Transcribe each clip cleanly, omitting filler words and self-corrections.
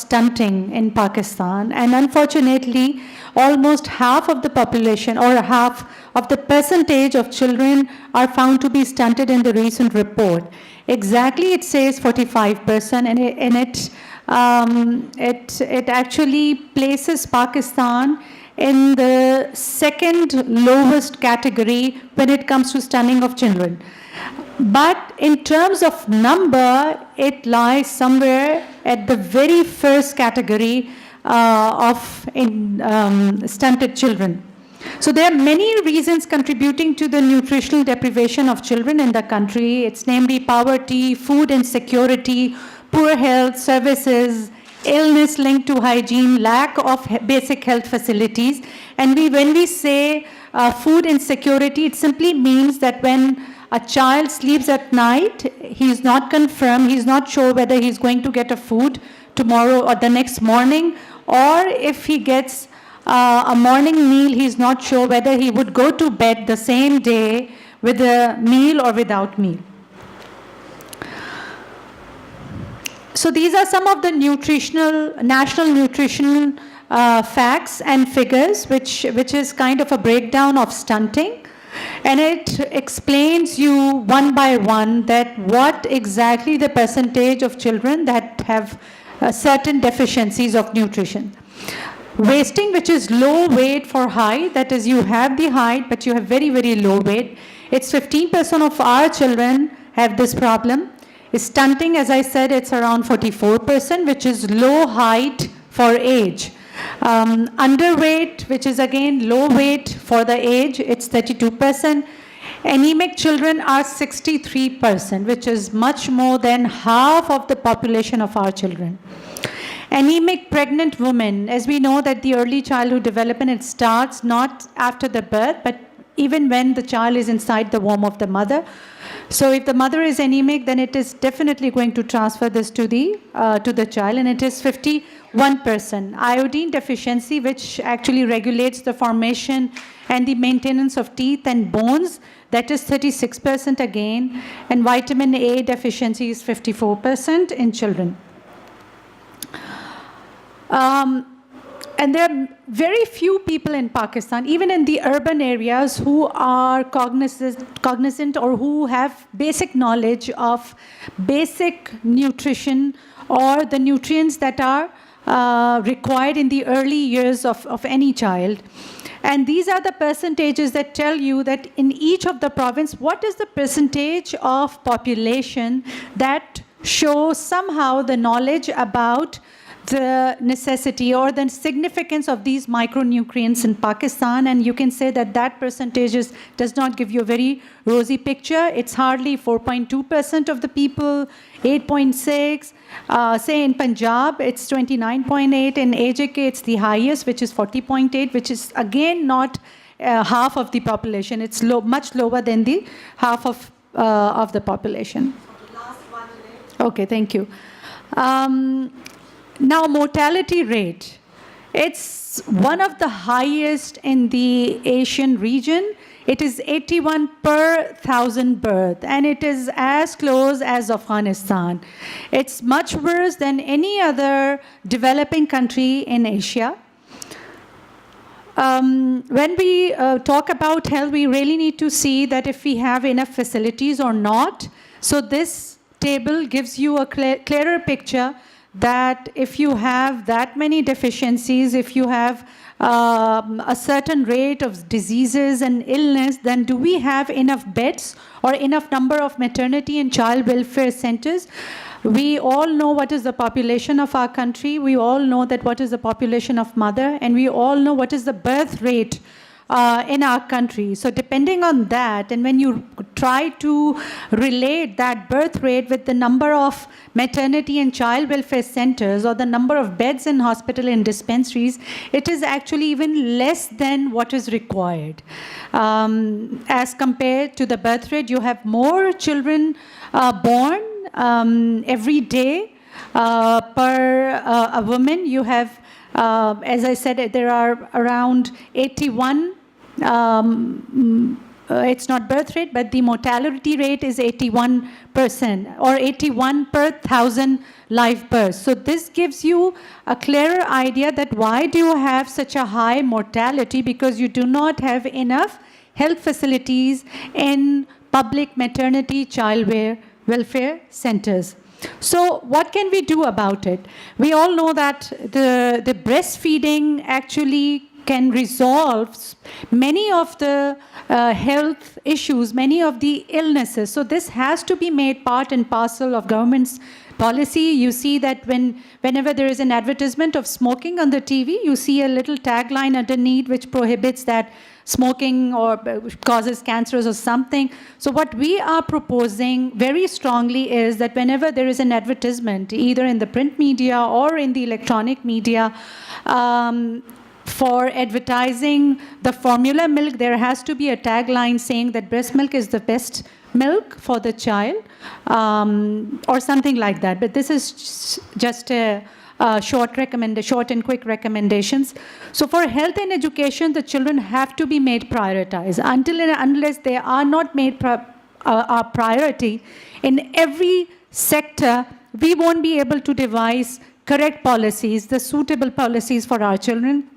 stunting in Pakistan, and unfortunately, almost half of the population or half of the percentage of children are found to be stunted in the recent report. Exactly, it says 45%, and it actually places Pakistan in the second lowest category when it comes to stunning of children. But in terms of number, it lies somewhere at the very first category of stunted children. So there are many reasons contributing to the nutritional deprivation of children in the country. It's namely poverty, food insecurity, poor health services, illness linked to hygiene, lack of basic health facilities. And when we say food insecurity, it simply means that when a child sleeps at night, he's not confirmed, he's not sure whether he's going to get a food tomorrow or the next morning, or if he gets a morning meal, he's not sure whether he would go to bed the same day with a meal or without meal. So these are some of the national nutritional facts and figures, which is kind of a breakdown of stunting. And it explains you one by one that what exactly the percentage of children that have certain deficiencies of nutrition. Wasting, which is low weight for height, that is you have the height but you have very, very low weight. It's 15% of our children have this problem. Stunting, as I said, it's around 44%, which is low height for age. Underweight, which is again low weight for the age, it's 32%. Anemic children are 63%, which is much more than half of the population of our children. Anemic pregnant women, as we know that the early childhood development, it starts not after the birth, but even when the child is inside the womb of the mother. So if the mother is anemic, then it is definitely going to transfer this to the child, and it is 51%. Iodine deficiency, which actually regulates the formation and the maintenance of teeth and bones, that is 36% again, and vitamin A deficiency is 54% in children. And there are very few people in Pakistan, even in the urban areas, who are cognizant or who have basic knowledge of basic nutrition or the nutrients that are required in the early years of any child. And these are the percentages that tell you that in each of the province, what is the percentage of population that shows somehow the knowledge about the necessity or the significance of these micronutrients in Pakistan. And you can say that that percentage does not give you a very rosy picture. It's hardly 4.2% of the people, 8.6. Say in Punjab, it's 29.8. In AJK, it's the highest, which is 40.8, which is again not half of the population. It's much lower than the half of the population. Last 1 minute. Okay, thank you. Now, mortality rate, it's one of the highest in the Asian region. It is 81 per 1,000 birth, and it is as close as Afghanistan. It's much worse than any other developing country in Asia. When we talk about health, we really need to see that if we have enough facilities or not. So this table gives you a clearer picture that if you have that many deficiencies, if you have a certain rate of diseases and illness, then do we have enough beds or enough number of maternity and child welfare centers? We all know what is the population of our country. We all know that what is the population of mother, and we all know what is the birth rate in our country. So depending on that, and when you try to relate that birth rate with the number of maternity and child welfare centers or the number of beds in hospital and dispensaries, it is actually even less than what is required. As compared to the birth rate, you have more children born every day per a woman. You have, as I said, there are around 81 it's not birth rate, but the mortality rate is 81%, or 81 per 1,000 live births. So this gives you a clearer idea that why do you have such a high mortality? Because you do not have enough health facilities in public maternity child welfare centers. So what can we do about it? We all know that the breastfeeding actually can resolve many of the health issues, many of the illnesses. So this has to be made part and parcel of government's policy. You see that whenever there is an advertisement of smoking on the TV, you see a little tagline underneath which prohibits that smoking or causes cancers or something. So what we are proposing very strongly is that whenever there is an advertisement, either in the print media or in the electronic media, for advertising the formula milk, there has to be a tagline saying that breast milk is the best milk for the child, or something like that. But this is just a short and quick recommendations. So for health and education, the children have to be made prioritized. Until and unless they are not made a priority in every sector, we won't be able to devise correct policies, the suitable policies for our children.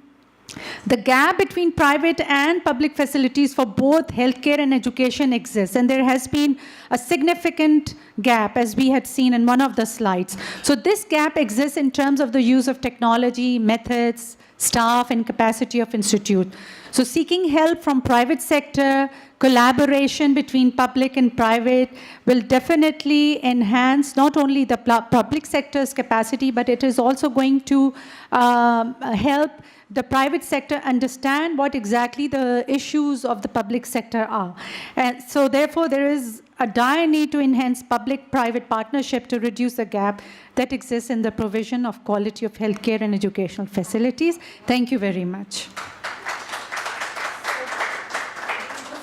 The gap between private and public facilities for both healthcare and education exists, and there has been a significant gap, as we had seen in one of the slides. So this gap exists in terms of the use of technology, methods, staff, and capacity of institute. So seeking help from private sector, collaboration between public and private will definitely enhance not only the public sector's capacity, but it is also going to help the private sector understand what exactly the issues of the public sector are. And so therefore, there is a dire need to enhance public-private partnership to reduce the gap that exists in the provision of quality of healthcare and educational facilities. Thank you very much. Just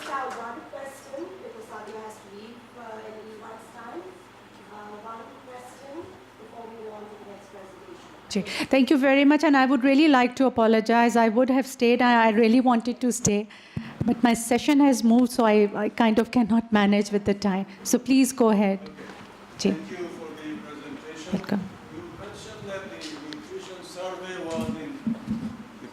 have one question, because Sadia has to leave in a few months' time. One question before we move on to the next presentation. Thank you very much, and I would really like to apologize. I would have stayed. I really wanted to stay, but my session has moved, so I kind of cannot manage with the time. So please go ahead. Thank you for the presentation. Welcome. You mentioned that the nutrition survey was in the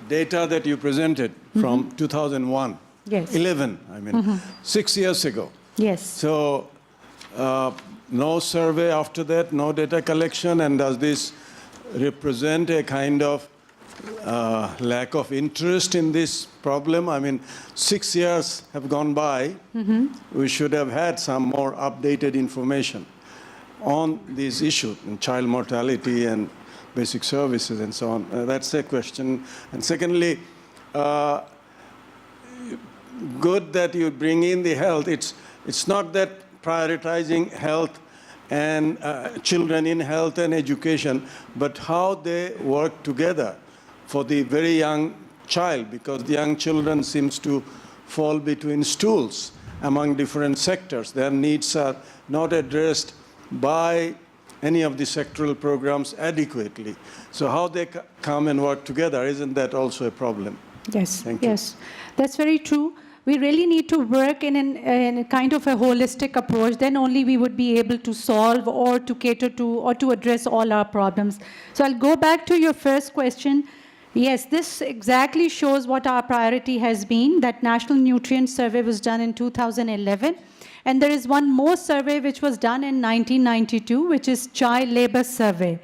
data that you presented from 2001. Yes. 11, I mean, 6 years ago. Yes. So no survey after that, no data collection, and does this represent a kind of lack of interest in this problem? I mean, 6 years have gone by. We should have had some more updated information on these issues, in child mortality and basic services and so on. That's a question. And secondly, good that you bring in the health. It's not that prioritizing health and children in health and education, but how they work together for the very young child, because the young children seems to fall between stools among different sectors. Their needs are not addressed by any of the sectoral programs adequately. So how they come and work together, isn't that also a problem? Yes. Thank you. Yes, that's very true. We really need to work in a kind of a holistic approach. Then only we would be able to solve or to cater to or to address all our problems. So I'll go back to your first question. Yes, this exactly shows what our priority has been. That National Nutrient Survey was done in 2011. And there is one more survey which was done in 1992, which is Child Labor Survey.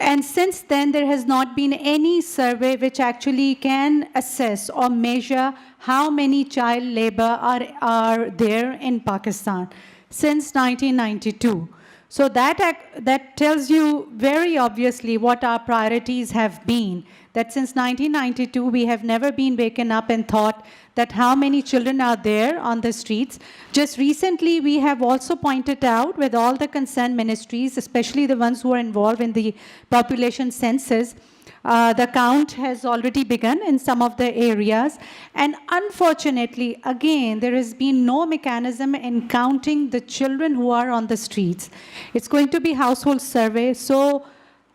And since then, there has not been any survey which actually can assess or measure how many child labor are there in Pakistan since 1992. So that tells you very obviously what our priorities have been, that since 1992, we have never been waken up and thought that how many children are there on the streets. Just recently, we have also pointed out with all the concerned ministries, especially the ones who are involved in the population census, the count has already begun in some of the areas. And unfortunately, again, there has been no mechanism in counting the children who are on the streets. It's going to be household survey. So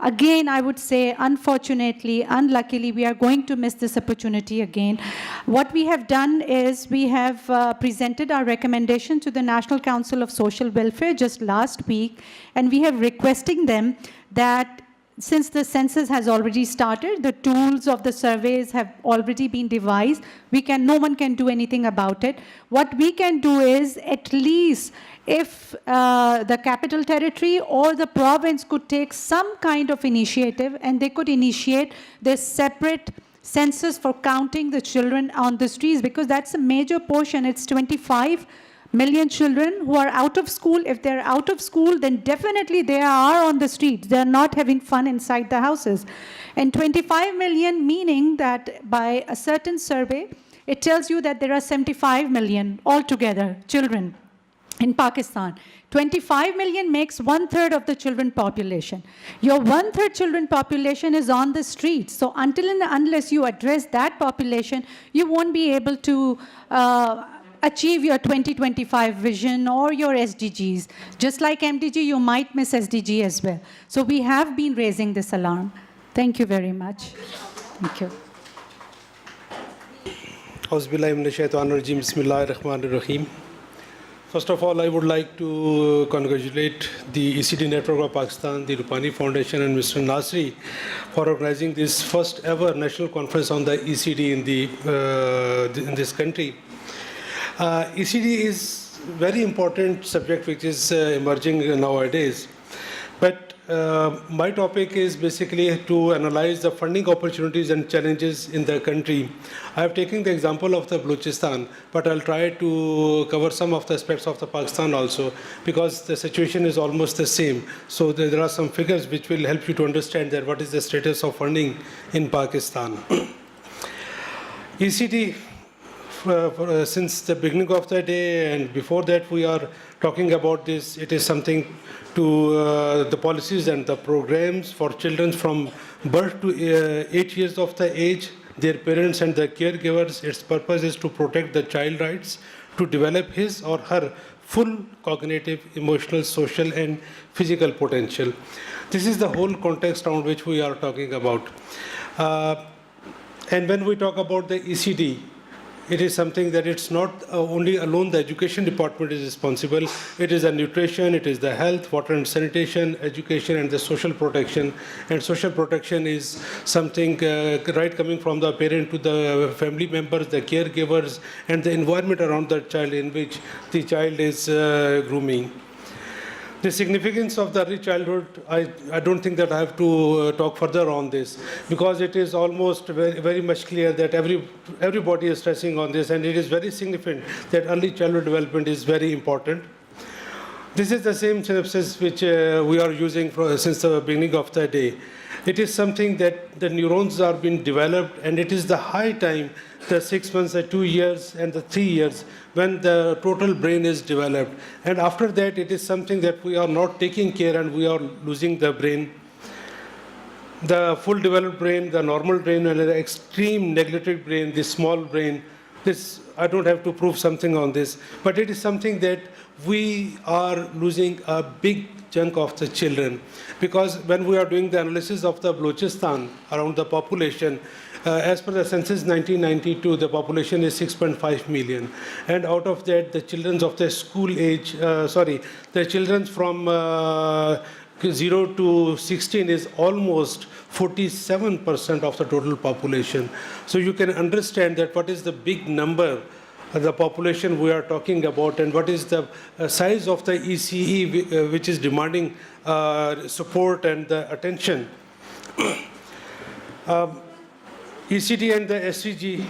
Again, I would say, unfortunately, unluckily, we are going to miss this opportunity again. What we have done is we have presented our recommendation to the National Council of Social Welfare just last week, and we have requesting them that since the census has already started, the tools of the surveys have already been devised, no one can do anything about it. What we can do is at least if the capital territory or the province could take some kind of initiative and they could initiate this separate census for counting the children on the streets, because that's a major portion. It's 25 million children who are out of school. If they're out of school, then definitely they are on the streets. They're not having fun inside the houses. And 25 million meaning that by a certain survey, it tells you that there are 75 million altogether children in Pakistan. 25 million makes 1/3 of the children population. Your 1/3 children population is on the streets. So until and unless you address that population, you won't be able to achieve your 2025 vision or your SDGs. Just like MDG, you might miss SDG as well. So we have been raising this alarm. Thank you very much. Thank you. Bismillahirrahmanirrahim. First of all, I would like to congratulate the ECD Network of Pakistan, the Rupani Foundation, and Mr. Nasri for organizing this first ever national conference on the ECD in this country. ECD is very important subject which is emerging nowadays. But my topic is basically to analyze the funding opportunities and challenges in the country. I have taken the example of the Balochistan, but I'll try to cover some of the aspects of the Pakistan also, because the situation is almost the same. So there are some figures which will help you to understand that what is the status of funding in Pakistan. ECD, since the beginning of the day and before that we are talking about this, it is something to the policies and the programs for children from birth to 8 years of the age, their parents and the caregivers. Its purpose is to protect the child rights, to develop his or her full cognitive, emotional, social and physical potential. This is the whole context around which we are talking about. And when we talk about the ECD, it is something that it's not only alone the education department is responsible. It is the nutrition, it is the health, water and sanitation, education and the social protection. And social protection is something right coming from the parent to the family members, the caregivers and the environment around the child in which the child is grooming. The significance of the early childhood, I don't think that I have to talk further on this, because it is almost very, very much clear that everybody is stressing on this, and it is very significant that early childhood development is very important. This is the same synopsis which we are using since the beginning of the day. It is something that the neurons are being developed, and it is the high time, the 6 months, the 2 years, and the 3 years, when the total brain is developed. And after that, it is something that we are not taking care and we are losing the brain. The full developed brain, the normal brain, and the extreme neglected brain, the small brain. This, I don't have to prove something on this, but it is something that we are losing a big chunk of the children. Because when we are doing the analysis of the Balochistan around the population, as per the census 1992, the population is 6.5 million. And out of that, the children of the school age, the children from 0 to 16 is almost 47% of the total population. So you can understand that what is the big number, the population we are talking about, and what is the size of the ECE which is demanding support and attention. ECD and the SCG,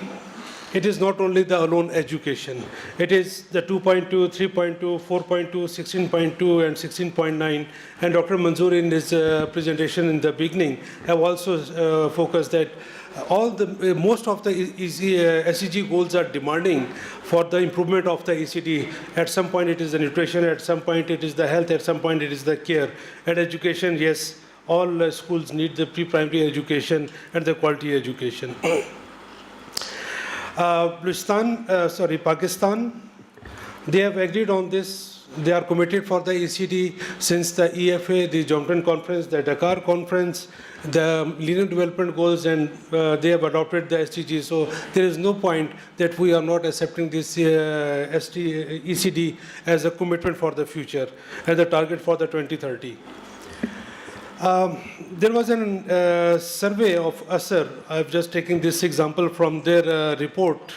it is not only the alone education. It is the 2.2, 3.2, 4.2, 16.2 and 16.9. And Dr. Manzoor in his presentation in the beginning have also focused that most of the SCG goals are demanding for the improvement of the ECD. At some point it is the nutrition, at some point it is the health, at some point it is the care. And education, yes, all schools need the pre-primary education and the quality education. Pakistan, they have agreed on this They are committed for the ECD since the EFA, the Jompton Conference, the Dakar Conference, the Millennium Development Goals, and they have adopted the SDG. So there is no point that we are not accepting this ECD as a commitment for the future, as a target for the 2030. There was a survey of ASER. I've just taken this example from their report,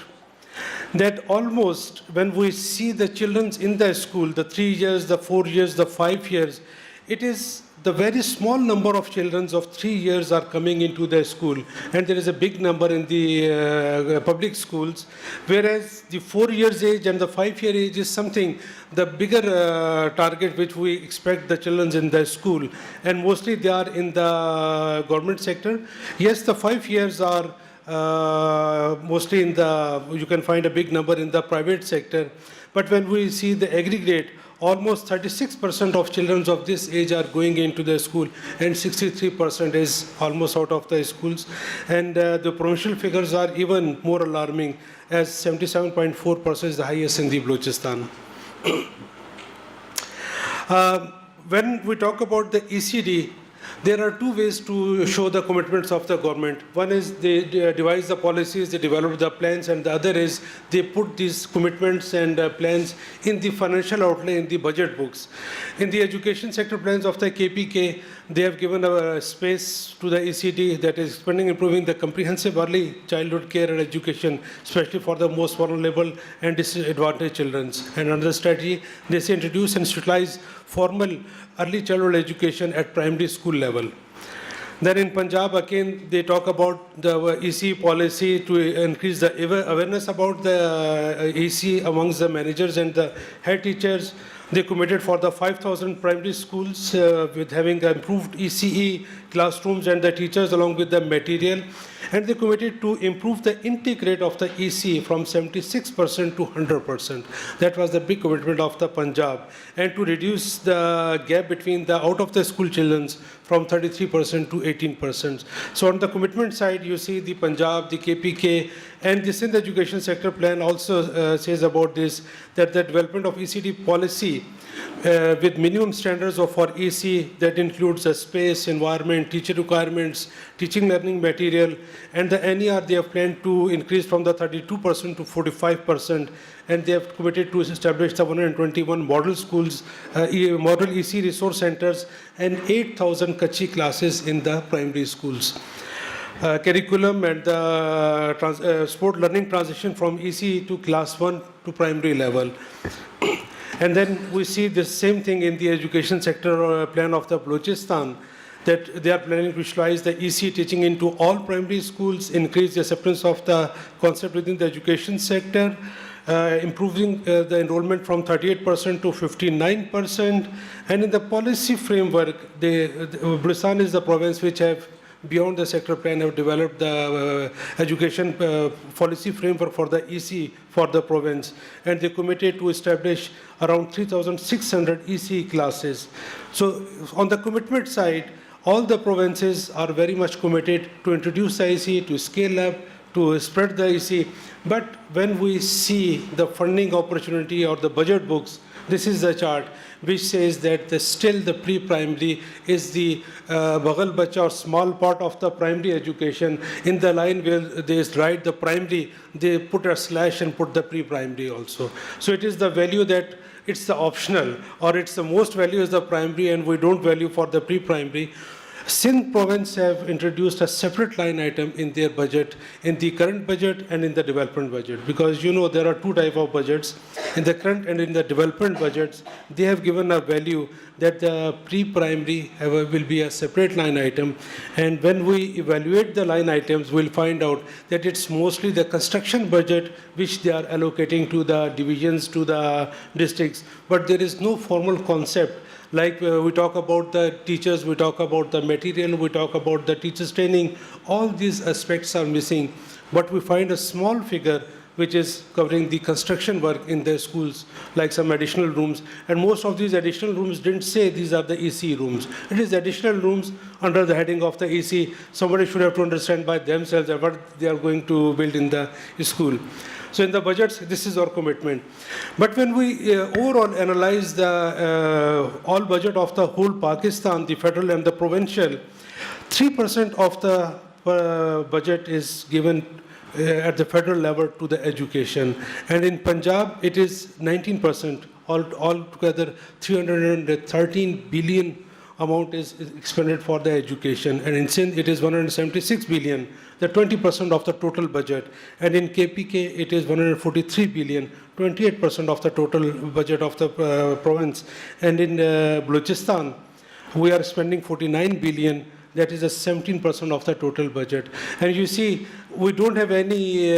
that almost when we see the children in the school, the 3 years, the 4 years, the 5 years, it is the very small number of children of 3 years are coming into the school, and there is a big number in the public schools, whereas the 4 years age and the 5-year age is something, the bigger target which we expect the children in the school, and mostly they are in the government sector. Yes, the 5 years are mostly in the, you can find a big number in the private sector, but when we see the aggregate, almost 36% of children of this age are going into the school, and 63% is almost out of the schools. And the provincial figures are even more alarming, as 77.4% is the highest in the Balochistan. When we talk about the ECD, there are two ways to show the commitments of the government. One is they devise the policies, they develop the plans, and the other is they put these commitments and plans in the financial outlay in the budget books. In the education sector plans of the KPK, they have given a space to the ECD that is spending improving the comprehensive early childhood care and education, especially for the most vulnerable and disadvantaged children. And under the strategy, they say introduce and utilize formal early childhood education at primary school level. Then in Punjab, again, they talk about the EC policy to increase the awareness about the EC amongst the managers and the head teachers. They committed for the 5,000 primary schools with having improved ECE classrooms and the teachers along with the material. And they committed to improve the intake rate of the EC from 76% to 100%. That was the big commitment of the Punjab. And to reduce the gap between the out of the school children from 33% to 18%. So on the commitment side, you see the Punjab, the KPK, and the Sindh Education Sector Plan also says about this, that the development of ECD policy with minimum standards for EC that includes the space, environment, teacher requirements, teaching learning material, and the NER they have planned to increase from the 32% to 45%, and they have committed to establish the 121 model schools, model EC resource centers, and 8,000 Kachi classes in the primary schools. Curriculum and the sport learning transition from EC to class 1 to primary level. And then we see the same thing in the education sector plan of the Balochistan, that they are planning to utilize the EC teaching into all primary schools, increase the acceptance of the concept within the education sector, improving the enrollment from 38% to 59%. And in the policy framework, Balochistan is the province which have beyond the sector plan have developed the education policy framework for the EC for the province, and they committed to establish around 3,600 EC classes. So on the commitment side, all the provinces are very much committed to introduce the EC, to scale up, to spread the EC. But when we see the funding opportunity or the budget books, this is the chart which says that still the pre-primary is the Bagal Bacha or small part of the primary education. In the line where they write the primary, they put a slash and put the pre-primary also. So it is the value that it's the optional, or it's the most value is the primary and we don't value for the pre-primary. Sindh province have introduced a separate line item in their budget, in the current budget and in the development budget, because you know there are two types of budgets. In the current and in the development budgets, they have given a value that the pre-primary will be a separate line item. And when we evaluate the line items, we'll find out that it's mostly the construction budget which they are allocating to the divisions, to the districts. But there is no formal concept. Like we talk about the teachers, we talk about the material, we talk about the teachers training, all these aspects are missing. But we find a small figure which is covering the construction work in the schools, like some additional rooms. And most of these additional rooms didn't say these are the EC rooms. It is additional rooms under the heading of the EC. Somebody should have to understand by themselves what they are going to build in the school. So in the budgets, this is our commitment. But when we overall analyze the all budget of the whole Pakistan, the federal and the provincial, 3% of the budget is given at the federal level to the education. And in Punjab, it is 19%. Altogether, 313 billion amount is expended for the education. And in Sindh, it is 176 billion, the 20% of the total budget. And in KPK, it is 143 billion, 28% of the total budget of the province. And in Balochistan, we are spending 49 billion, that is a 17% of the total budget. And you see, we don't have any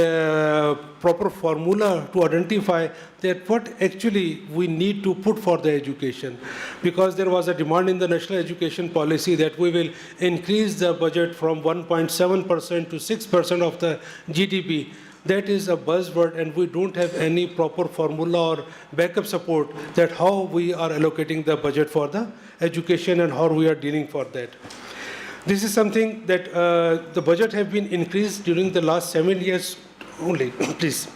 proper formula to identify that what actually we need to put for the education. Because there was a demand in the national education policy that we will increase the budget from 1.7% to 6% of the GDP. That is a buzzword, and we don't have any proper formula or backup support that how we are allocating the budget for the education and how we are dealing for that. This is something that the budget have been increased during the last 7 years only, please.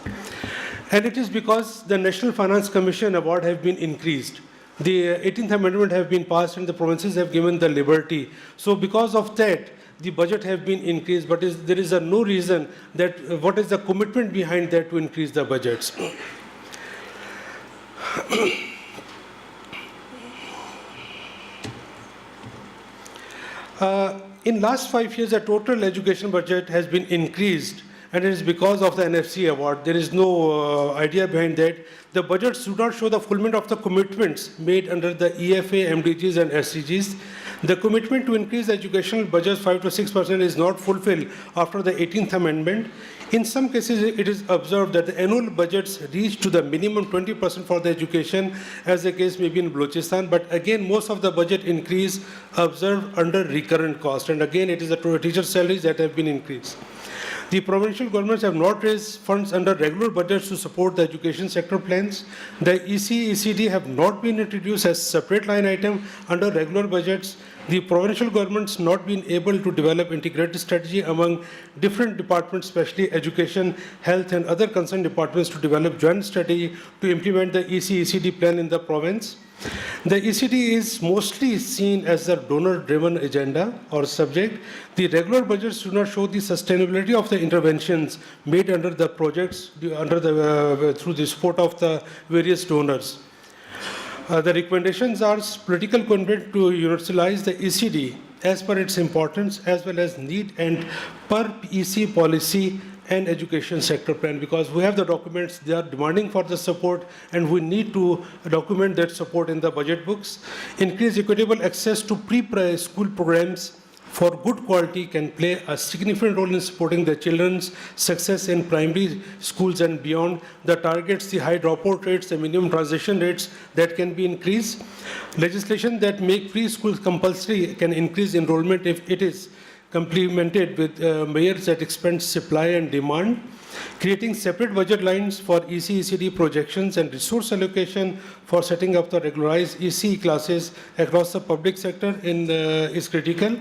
And it is because the National Finance Commission award have been increased. The 18th Amendment have been passed and the provinces have given the liberty. So because of that, the budget have been increased, but there is no reason that what is the commitment behind that to increase the budgets. In last 5 years, the total education budget has been increased, and it is because of the NFC award. There is no idea behind that. The budgets do not show the fulfillment of the commitments made under the EFA, MDGs, and SDGs. The commitment to increase the educational budget 5 to 6% is not fulfilled after the 18th Amendment. In some cases, it is observed that the annual budgets reach to the minimum 20% for the education, as the case may be in Balochistan. But again, most of the budget increase observed under recurrent cost. And again, it is the teacher salaries that have been increased. The provincial governments have not raised funds under regular budgets to support the education sector plans. The EC, ECD have not been introduced as separate line item under regular budgets. The provincial governments not been able to develop integrated strategy among different departments, especially education, health, and other concerned departments to develop joint strategy to implement the EC, ECD plan in the province. The ECD is mostly seen as a donor-driven agenda or subject. The regular budgets do not show the sustainability of the interventions made under the projects through the support of the various donors. The recommendations are political commitment to universalize the ECD as per its importance as well as need and per EC policy and education sector plan, because we have the documents, they are demanding for the support and we need to document that support in the budget books. Increase equitable access to pre-school programs for good quality can play a significant role in supporting the children's success in primary schools and beyond. The targets, the high dropout rates, the minimum transition rates that can be increased. Legislation that make preschools compulsory can increase enrollment if it is complemented with measures that expand supply and demand. Creating separate budget lines for EC, ECD projections and resource allocation for setting up the regularized EC classes across the public sector is critical.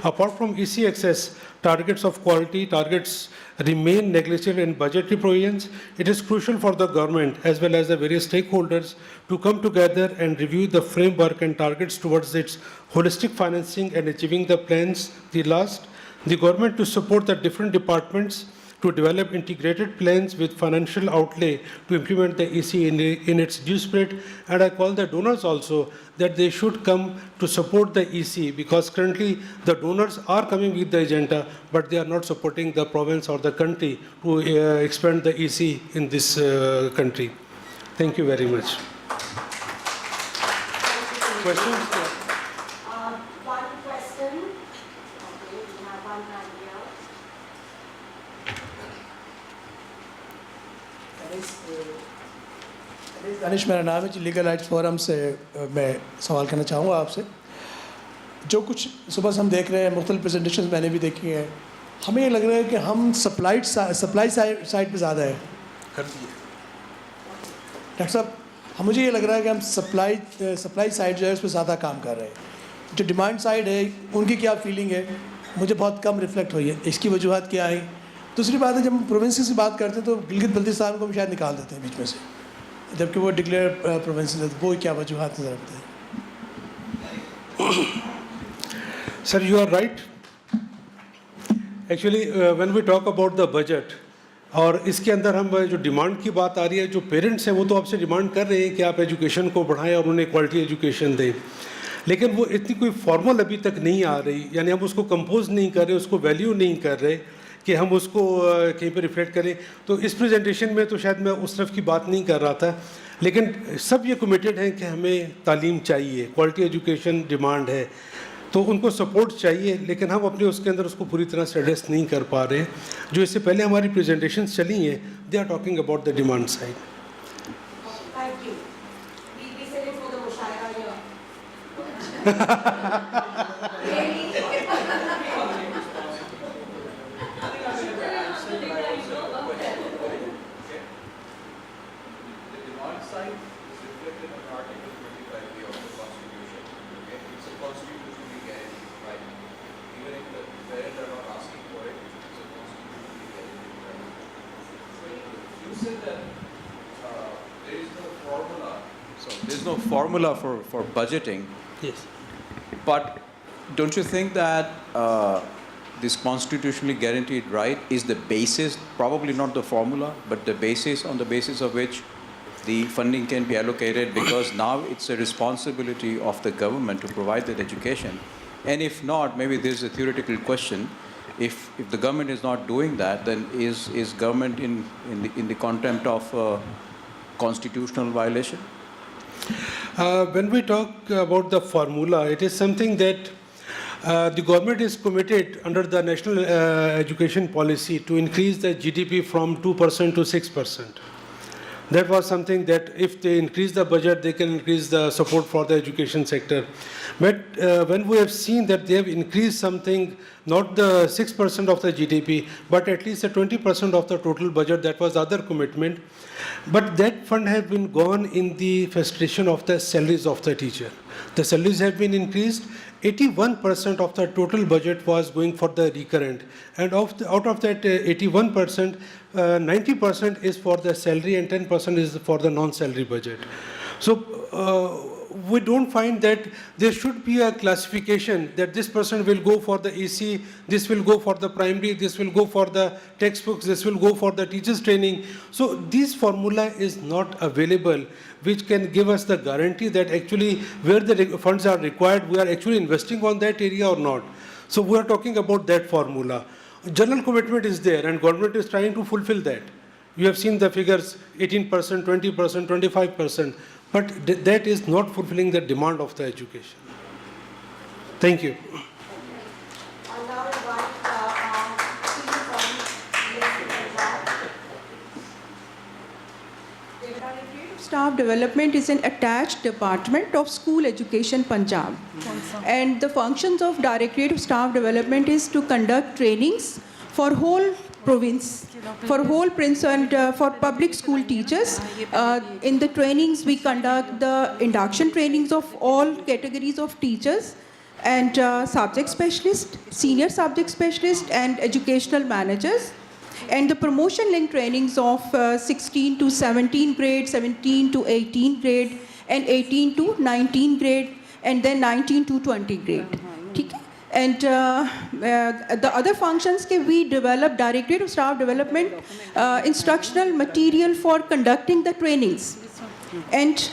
Apart from EC access, targets of quality, targets remain negligible in budgetary provisions. It is crucial for the government as well as the various stakeholders to come together and review the framework and targets towards its holistic financing and achieving the plans. The government to support the different departments to develop integrated plans with financial outlay to implement the EC in its due spirit. And I call the donors also that they should come to support the EC, because currently the donors are coming with the agenda, but they are not supporting the province or the country to expand the EC in this country. Thank you very much. Questions? One question. Okay, we have one hand here. Danish मेरा नाम है जी, legal rights forum से मैं सवाल करना चाहूँगा आपसे। जो कुछ सुबह से हम देख रहे हैं, मुख्तलिफ प्रेजेंटेशन मैंने भी देखी हैं, हमें ये लग रहा है कि हम सप्लाई साइड पे ज़्यादा है कर दिए। डॉक्टर साहब, मुझे ये लग रहा है कि हम सप्लाई साइड जो है उस पर ज़्यादा काम कर रहे हैं। जो डिमांड साइड है उनकी क्या फीलिंग है, मुझे बहुत कम रिफ्लेक्ट हुई है। इसकी वजूहत क्या है? दूसरी बात है, जब हम प्रोविंसेस की बात करते हैं तो गिलगित बल्तिस्तान को हम शायद निकाल देते हैं बीच में से, जबकि वो डिक्लेयर प्रोविंसेस है। वो क्या वजूहत नज़र आते हैं? Sir, you are right. Actually, when we talk about the budget, और इसके अंदर हम जो डिमांड की बात आ रही है, जो पेरेंट्स हैं वो तो आपसे डिमांड कर रहे हैं कि आप एजुकेशन को बढ़ाएं और उन्हें क्वालिटी एजुकेशन दें, लेकिन वो इतनी कोई फॉर्मल अभी तक नहीं आ रही, यानी हम उसको कंपोज नहीं कर रहे, उसको वैल्यू नहीं कर रहे कि हम उसको कहीं पर रिफ्लेक्ट करें। तो इस प्रेजेंटेशन में तो शायद मैं उस तरफ की बात नहीं कर रहा था, लेकिन सब ये कमिटेड हैं कि हमें तालीम चाहिए, क्वालिटी एजुकेशन डिमांड है, तो उनको सपोर्ट चाहिए, लेकिन हम अपने उसके अंदर उसको पूरी तरह से एड्रेस नहीं कर पा रहे हैं। जो इससे पहले हमारी प्रेजेंटेशंस चली हैं, they are talking about the demand side. Thank you. We said it for the Mushaira here. The demand side is reflected in Article 25B of the Constitution. Okay? It's a constitutionally guaranteed right. Even if the parents are not asking for it, it's a constitutionally guaranteed right. You said that there is no formula. So there's no formula for budgeting, Yes. but don't you think that this constitutionally guaranteed right is the basis, probably not the formula, but the basis on the basis of which the funding can be allocated, because now it's a responsibility of the government to provide that education. And if not, maybe there's a theoretical question. If the government is not doing that, then is government in the contempt of constitutional violation? When we talk about the formula, it is something that the government is committed under the national education policy to increase the GDP from 2% to 6%. That was something that if they increase the budget, they can increase the support for the education sector. But when we have seen that they have increased something, not the 6% of the GDP, but at least the 20% of the total budget, that was the other commitment. But that fund has been gone in the facilitation of the salaries of the teacher. The salaries have been increased. 81% of the total budget was going for the recurrent, and out of that 81%, 90% is for the salary and 10% is for the non-salary budget. So we don't find that there should be a classification that this person will go for the EC, this will go for the primary, this will go for the textbooks, this will go for the teachers training. So this formula is not available, which can give us the guarantee that actually where the funds are required, we are actually investing on that area or not. So we are talking about that formula. General commitment is there and government is trying to fulfill that. You have seen the figures, 18%, 20%, 25%. But that is not fulfilling the demand of the education. Thank you. I'll now invite Steve from DSP Punjab. Staff Development is an attached department of School Education Punjab. And the functions of Directorate of Staff Development is to conduct trainings for whole province, for whole prince and for public school teachers. In the trainings, we conduct the induction trainings of all categories of teachers and subject specialists, senior subject specialists and educational managers. And the promotion link trainings of 16 to 17 grade, 17 to 18 grade and 18 to 19 grade and then 19 to 20 grade. ठीक है? And the other functions के we develop Directorate of Staff Development instructional material for conducting the trainings, and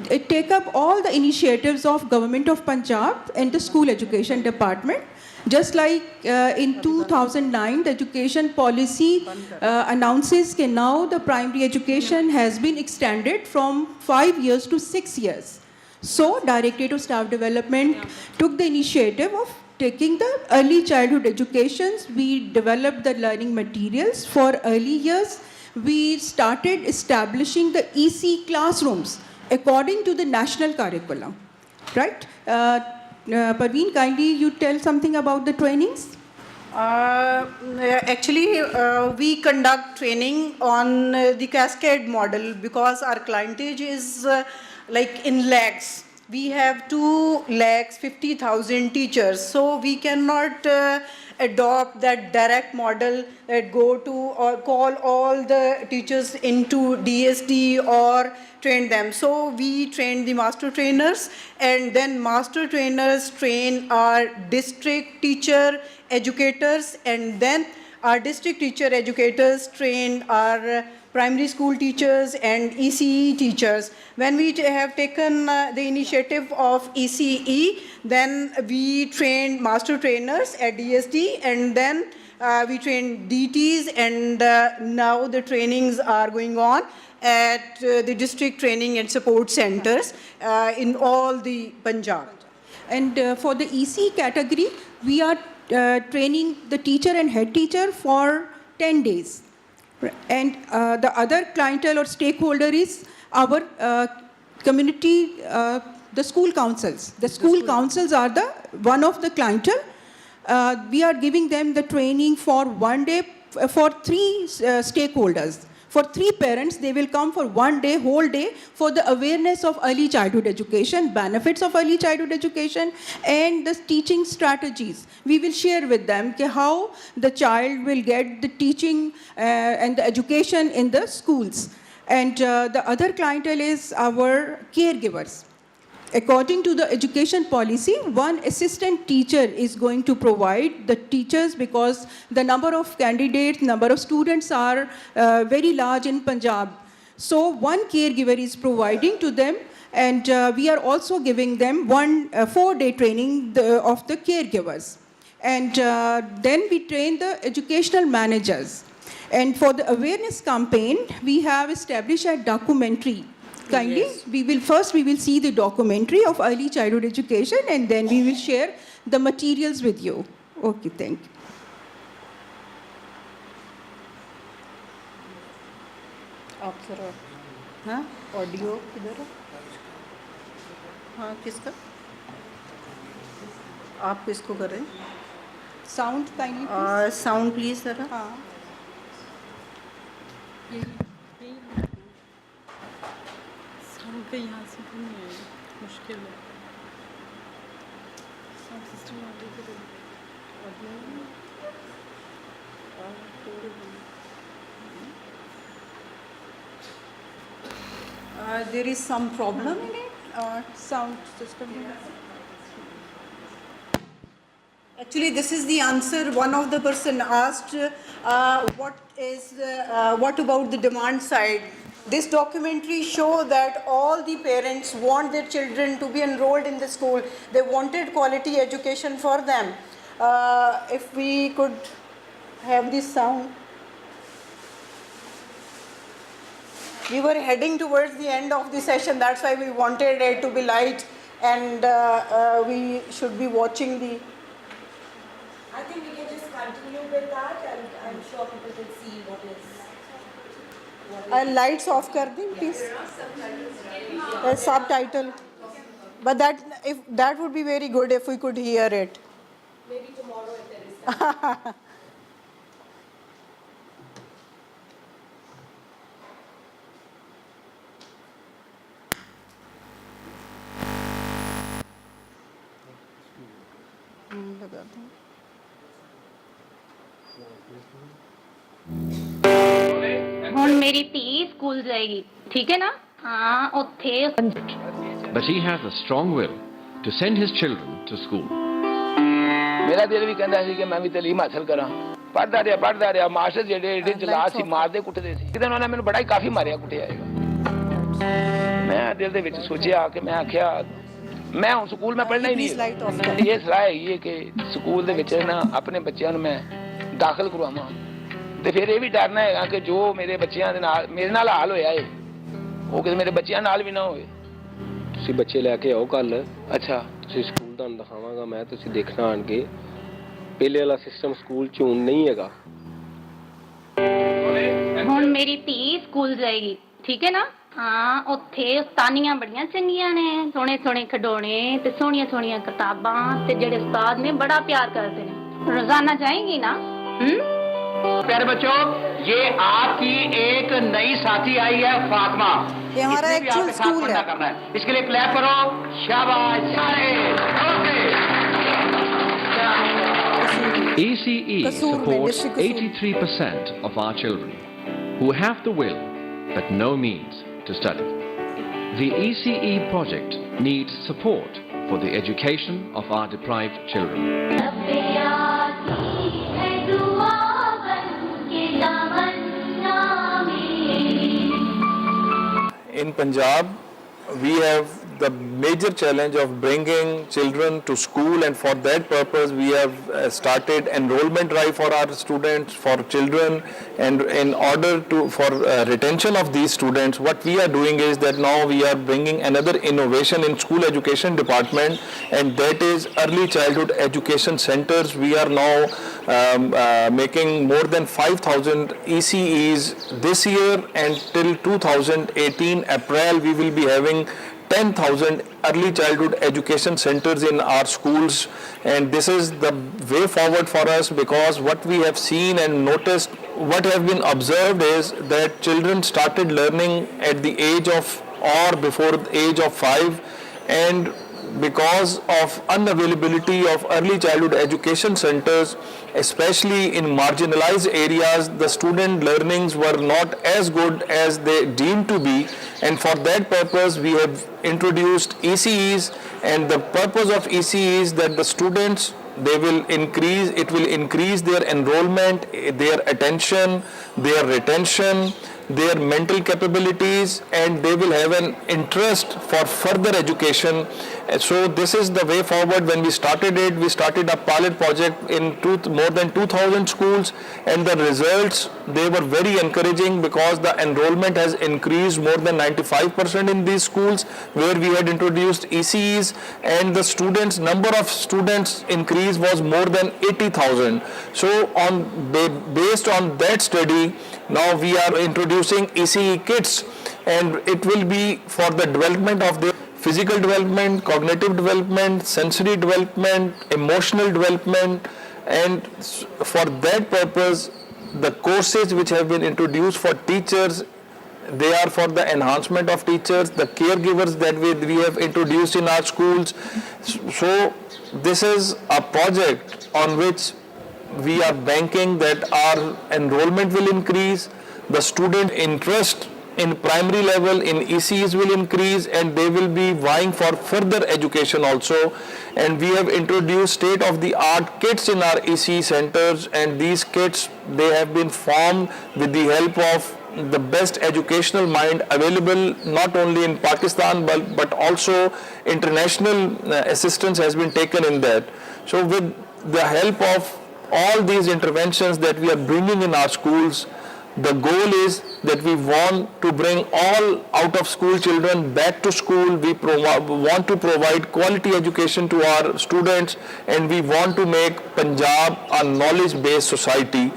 it take up all the initiatives of Government of Punjab and the School Education Department. Just like in 2009, the education policy announces that now the primary education has been extended from 5 years to 6 years. So, Directorate of Staff Development took the initiative of taking the early childhood educations. We developed the learning materials for early years. We started establishing the EC classrooms according to the national curriculum, right? Parveen, kindly you tell something about the trainings? Actually, we conduct training on the cascade model because our clientage is like in lakhs. We have 2,50,000 teachers, so we cannot adopt that direct model that go to or call all the teachers into DSD or train them. So we train the master trainers, and then master trainers train our district teacher educators, and then our district teacher educators train our primary school teachers and ECE teachers. When we have taken the initiative of ECE, then we trained master trainers at DSD, and then we trained DTs, and now the trainings are going on at the district training and support centers in all the Punjab. And for the EC category, we are training the teacher and head teacher for 10 days. And the other clientele or stakeholder is our community, the school councils. The school councils are the one of the clientele. We are giving them the training for 1 day for 3 stakeholders. For 3 parents, they will come for 1 day, whole day, for the awareness of early childhood education, benefits of early childhood education, and the teaching strategies. We will share with them how the child will get the teaching and the education in the schools. And the other clientele is our caregivers. According to the education policy, 1 assistant teacher is going to provide the teachers because the number of candidates, number of students are very large in Punjab. So 1 caregiver is providing to them, and we are also giving them 1 4-day training of the caregivers. And then we train the educational managers. And for the awareness campaign, we have established a documentary. Kindly, Yes. we will see the documentary of early childhood education, and then we will share the materials with you. Okay, thank you. आप जरा हाँ audio किधर है हाँ किसका आप किसको कर रहे हैं Sound kindly, please. Sound please जरा हाँ. साउंड का यहाँ से भी नहीं है मुश्किल है साउंड सिस्टम आगे के there is some problem in it Sound system. Actually, this is the answer. One of the person asked, what about the demand side? This documentary show that all the parents want their children to be enrolled in the school. They wanted quality education for them. If we could have this sound. We were heading towards the end of the session. That's why we wanted it to be light, and we should be watching the. I think we can just continue with that, and I'm sure people can see what is. Lights off kar dein, please. Subtitle. But that would be very good if we could hear it. Maybe tomorrow if there is time. ਹੁਣ ਮੇਰੀ ਧੀ school ਜਾਏਗੀ ਠੀਕ ਹੈ ਨਾ ਹਾਂ ਉੱਥੇ But he has a strong will to send his children to school. ਮੇਰਾ ਦਿਲ ਵੀ ਕਹਿੰਦਾ ਸੀ ਕਿ ਮੈਂ ਵੀ ਤਾਲੀਮ ਹਾਸਲ ਕਰਾਂ ਪੜ੍ਹਦਾ ਰਿਹਾ ਮਾਸਟਰ ਜਿਹੜੇ ਜਲਾਸ ਸੀ ਮਾਰਦੇ ਕੁੱਟਦੇ ਸੀ ਕਿਤੇ ਉਹਨਾਂ ਨੇ ਮੈਨੂੰ ਬੜਾ ਹੀ ਕਾਫੀ ਮਾਰਿਆ ਕੁੱਟਿਆ ਹੈਗਾ ਮੈਂ ਦਿਲ ਦੇ ਵਿੱਚ ਸੋਚਿਆ ਕਿ ਮੈਂ ਆਖਿਆ ਮੈਂ ਹੁਣ ਸਕੂਲ ਮੈਂ ਪੜ੍ਹਨਾ ਹੀ ਨਹੀਂ ਇਹ ਸਲਾਹ ਹੈਗੀ ਹੈ ਕਿ ਸਕੂਲ ਦੇ ਵਿੱਚ ਨਾ ਆਪਣੇ ਬੱਚਿਆਂ ਨੂੰ ਮੈਂ ਦਾਖਲ ਕਰਵਾਵਾਂ ਤੇ ਫਿਰ ਇਹ ਵੀ ਡਰਨਾ ਹੈਗਾ ਕਿ ਜੋ ਮੇਰੇ ਬੱਚਿਆਂ ਦੇ ਨਾਲ ਮੇਰੇ ਨਾਲ ਹਾਲ ਹੋਇਆ ਏ ਉਹ ਕਿਤੇ ਮੇਰੇ ਬੱਚਿਆਂ ਨਾਲ ਵੀ ਨਾ ਹੋਵੇ ਤੁਸੀਂ ਬੱਚੇ ਲੈ ਕੇ ਆਓ ਕੱਲ ਅੱਛਾ ਤੁਸੀਂ ਸਕੂਲ ਤੁਹਾਨੂੰ ਦਿਖਾਵਾਂਗਾ ਮੈਂ ਤੁਸੀਂ ਦੇਖਣਾ ਆਣ ਕੇ ਪਹਿਲੇ ਵਾਲਾ ਸਿਸਟਮ ਸਕੂਲ 'ਚ ਹੁਣ ਨਹੀਂ ਹੈਗਾ ਹੁਣ ਮੇਰੀ ਧੀ ਸਕੂਲ ਜਾਏਗੀ ਠੀਕ ਹੈ ਨਾ ਹਾਂ ਉੱਥੇ ਉਸਤਾਨੀਆਂ ਬੜੀਆਂ ਚੰਗੀਆਂ ਨੇ ਸੋਹਣੇ ਸੋਹਣੇ ਖਿਡੌਣੇ ਤੇ ਸੋਹਣੀਆਂ ਸੋਹਣੀਆਂ ਕਿਤਾਬਾਂ ਤੇ ਜਿਹੜੇ ਉਸਤਾਦ ਨੇ ਬੜਾ ਪਿਆਰ ਕਰਦੇ ਨੇ रोजाना जाएंगी ना? प्यारे बच्चों, ये आपकी एक नई साथी आई है, फातिमा। ये हमारा इसने भी actual आपके साथ school पढ़ना है। करना है। इसके लिए क्लैप करो, शाबाश, सारे, okay. ECE Kasoor mein, supports district Kasoor. 83% of our children who have the will but no means to study. The ECE project needs support for the education of our deprived children. In Punjab, we have the major challenge of bringing children to school, and for that purpose we have started enrollment drive for our students, for children, and in order to for retention of these students, what we are doing is that now we are bringing another innovation in school education department, and that is early childhood education centers. We are now making more than 5,000 ECEs this year, and till 2018 April we will be having 10,000 early childhood education centers in our schools, and this is the way forward for us, because what we have seen and noticed, what have been observed is that children started learning at the age of or before the age of 5, and because of unavailability of early childhood education centers, especially in marginalized areas, the student learnings were not as good as they deemed to be, and for that purpose we have introduced ECEs, and the purpose of ECE is that the students, it will increase their enrollment, their attention, their retention, their mental capabilities, and they will have an interest for further education. So this is the way forward. When we started it, we started a pilot project in more than 2,000 schools, and the results, they were very encouraging, because the enrollment has increased more than 95% in these schools where we had introduced ECEs, and the number of students increase was more than 80,000. So based on that study, now we are introducing ECE kits, and it will be for the development of their physical development, cognitive development, sensory development, emotional development, and for that purpose, the courses which have been introduced for teachers, they are for the enhancement of teachers, the caregivers that we have introduced in our schools. So this is a project on which we are banking that our enrollment will increase, the student interest in primary level in ECEs will increase, and they will be vying for further education also. And we have introduced state-of-the-art kits in our ECE centers, and these kits, they have been formed with the help of the best educational mind available not only in Pakistan but also international assistance has been taken in that. So with the help of all these interventions that we are bringing in our schools, the goal is that we want to bring all out of school children back to school. We want to provide quality education to our students, and we want to make Punjab a knowledge-based society.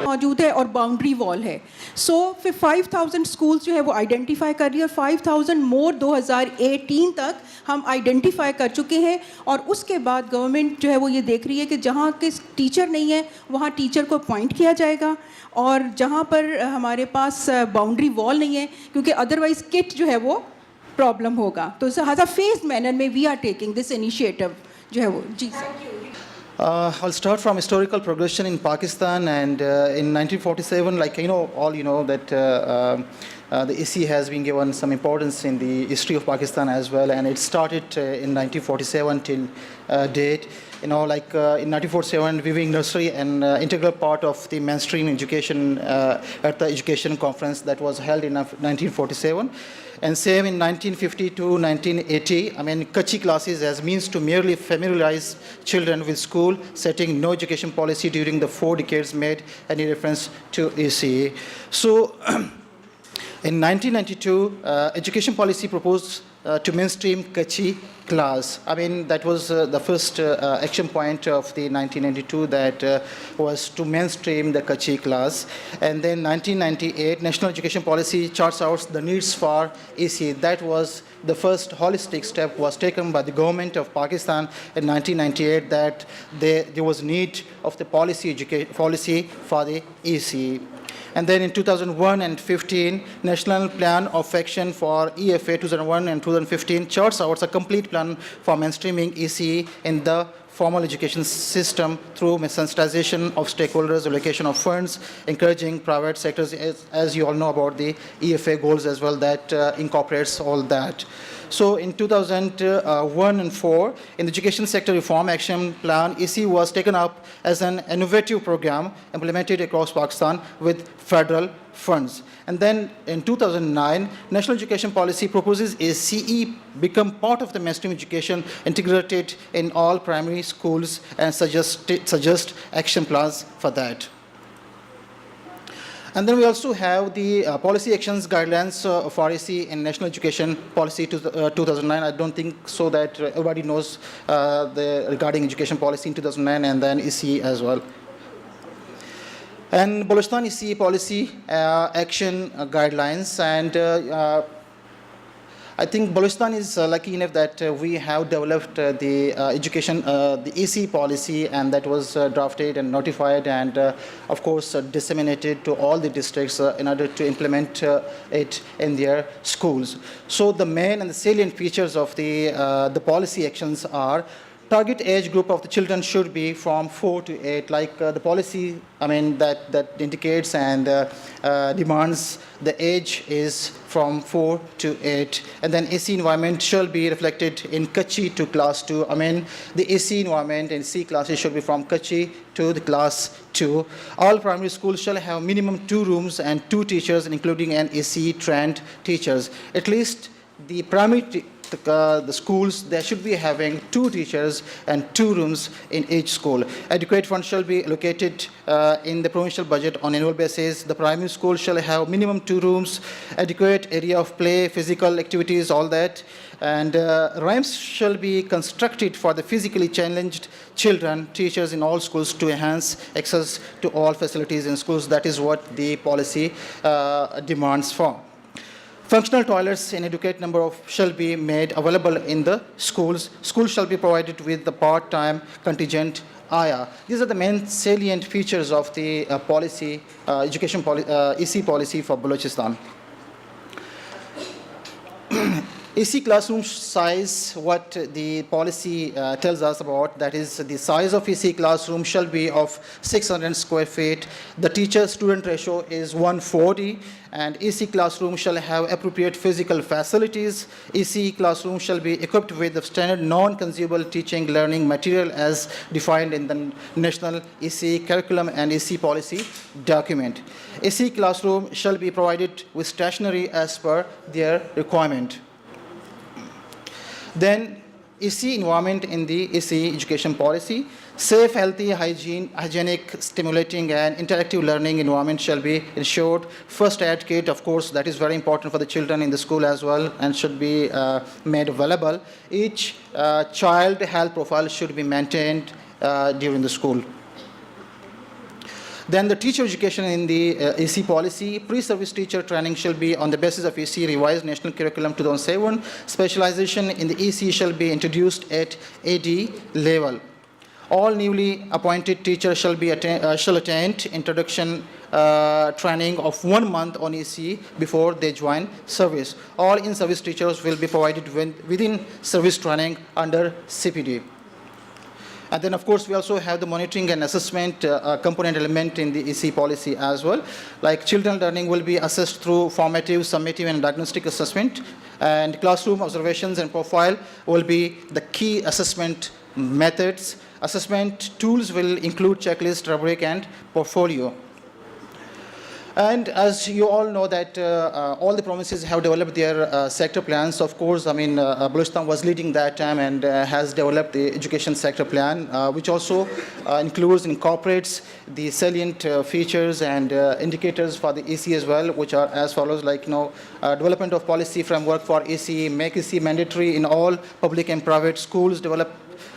मौजूद है और boundary wall है. सो फिर 5,000 schools जो है वो identify कर रही है, और 5,000 मोर 2018 तक हम आइडेंटिफाई कर चुके हैं. और उसके बाद गवर्नमेंट जो है वो ये देख रही है कि जहाँ के टीचर नहीं है वहाँ टीचर को अपॉइंट किया जाएगा, और जहाँ पर हमारे पास बाउंड्री वॉल नहीं है, क्योंकि अदरवाइज किट जो है वो प्रॉब्लम होगा. तो लिहाजा फेज मैनर में we are taking this initiative जो है वो. जी sir. I'll start from historical progression in Pakistan, and in 1947, like all you know that the ECE has been given some importance in the history of Pakistan as well, and it started in 1947 till date. In 1947, viewing nursery an integral part of the mainstream education at the education conference that was held in 1947. And same in 1950 to 1980, Kachi classes as means to merely familiarize children with school, setting no education policy during the 4 decades made any reference to ECE. So in 1992, education policy proposed to mainstream Kachi class. I mean, that was the first action point of the 1992 that was to mainstream the Kachi class. And then 1998, National Education Policy charts out the needs for EC. That was the first holistic step was taken by the government of Pakistan in 1998 that there was need of the policy for the EC. And then in 2001 and 15, National Plan of Action for EFA 2001 and 2015 charts out a complete plan for mainstreaming ECE in the formal education system through sensitization of stakeholders, allocation of funds, encouraging private sectors, as you all know about the EFA goals as well, that incorporates all that. So in 2001 and 4, in the Education Sector Reform Action Plan, EC was taken up as an innovative program implemented across Pakistan with federal funds. And then in 2009, National Education Policy proposes a CE become part of the mainstream education integrated in all primary schools and suggest action plans for that. And then we also have the policy actions guidelines for EC in National Education Policy 2009. I don't think so that everybody knows regarding education policy in 2009 and then EC as well. And Balochistan EC policy action guidelines, and I think Balochistan is lucky enough that we have developed the education, the EC policy, and that was drafted and notified and of course disseminated to all the districts in order to implement it in their schools. So the main and the salient features of the policy actions are: target age group of the children should be from 4 to 8, like the policy, I mean, that indicates and demands the age is from 4 to 8. And then AC environment shall be reflected in Kachi to class 2. I mean, the AC environment in C classes should be from Kachi to the class 2. All primary schools shall have minimum 2 rooms and 2 teachers, including an AC trained teachers. At least the primary the schools, they should be having 2 teachers and 2 rooms in each school. Adequate funds shall be allocated in the provincial budget on annual basis. The primary school shall have minimum 2 rooms, adequate area of play, physical activities, all that. And ramps shall be constructed for the physically challenged children, teachers in all schools to enhance access to all facilities in schools. That is what the policy demands for. Functional toilets in adequate number of shall be made available in the schools. Schools shall be provided with the part-time contingent AYA. These are the main salient features of the policy, education EC policy for Balochistan. EC classroom size, what the policy tells us about, that is the size of EC classroom shall be of 600 square feet. The teacher-student ratio is 140, and EC classroom shall have appropriate physical facilities. EC classroom shall be equipped with the standard non-consumable teaching learning material as defined in the National EC curriculum and EC policy document. EC classroom shall be provided with stationery as per their requirement. Then EC environment in the EC education policy. Safe, healthy, hygienic, stimulating and interactive learning environment shall be ensured. First aid kit, of course, that is very important for the children in the school as well and should be made available. Each child health profile should be maintained during the school. Then the teacher education in the EC policy, pre-service teacher training shall be on the basis of EC revised national curriculum 2007. Specialization in the EC shall be introduced at AD level. All newly appointed teachers shall attend introduction training of 1 month on EC before they join service. All in-service teachers will be provided within service training under CPD. And then, of course, we also have the monitoring and assessment component element in the EC policy as well. Like children learning will be assessed through formative, summative, and diagnostic assessment. And classroom observations and profile will be the key assessment methods. Assessment tools will include checklist, rubric, and portfolio. And as you all know that all the provinces have developed their sector plans. Of course, I mean, Balochistan was leading that time and has developed the education sector plan, which also incorporates the salient features and indicators for the EC as well, which are as follows, like, development of policy framework for EC, make EC mandatory in all public and private schools, develop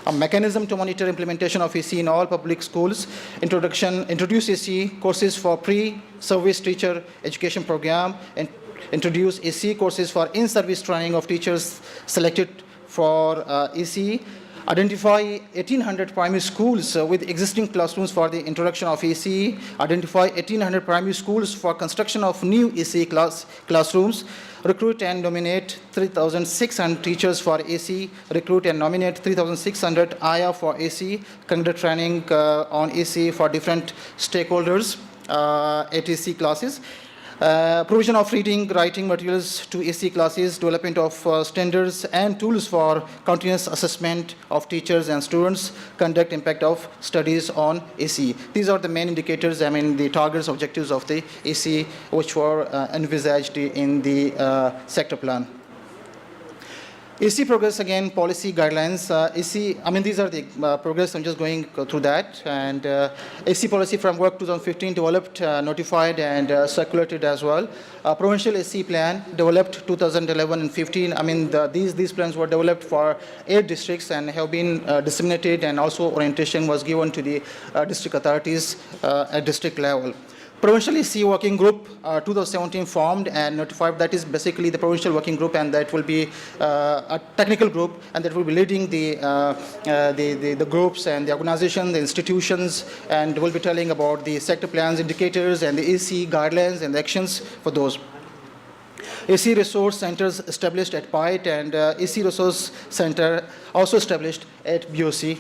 a mechanism to monitor implementation of EC in all public schools, introduce EC courses for pre-service teacher education program, and introduce EC courses for in-service training of teachers selected for EC, identify 1,800 primary schools with existing classrooms for the introduction of EC, identify 1,800 primary schools for construction of new EC classrooms, recruit and nominate 3,600 teachers for AC, recruit and nominate 3,600 AYA for AC, conduct training on AC for different stakeholders at AC classes, provision of reading, writing materials to AC classes, development of standards and tools for continuous assessment of teachers and students, conduct impact of studies on AC. These are the main indicators, I mean, the targets, objectives of the AC, which were envisaged in the sector plan. AC progress, again, policy guidelines. AC, I mean, these are the progress. I'm just going through that. And AC policy framework 2015 developed, notified, and circulated as well. Provincial AC plan developed 2011 and 15. I mean, these plans were developed for 8 districts and have been disseminated, and also orientation was given to the district authorities at district level. Provincial EC working group 2017 formed and notified. That is basically the provincial working group, and that will be a technical group, and that will be leading the groups and the organizations, the institutions, and will be telling about the sector plans, indicators, and the EC guidelines and the actions for those. AC resource centers established at PITE, and AC resource center also established at BOC.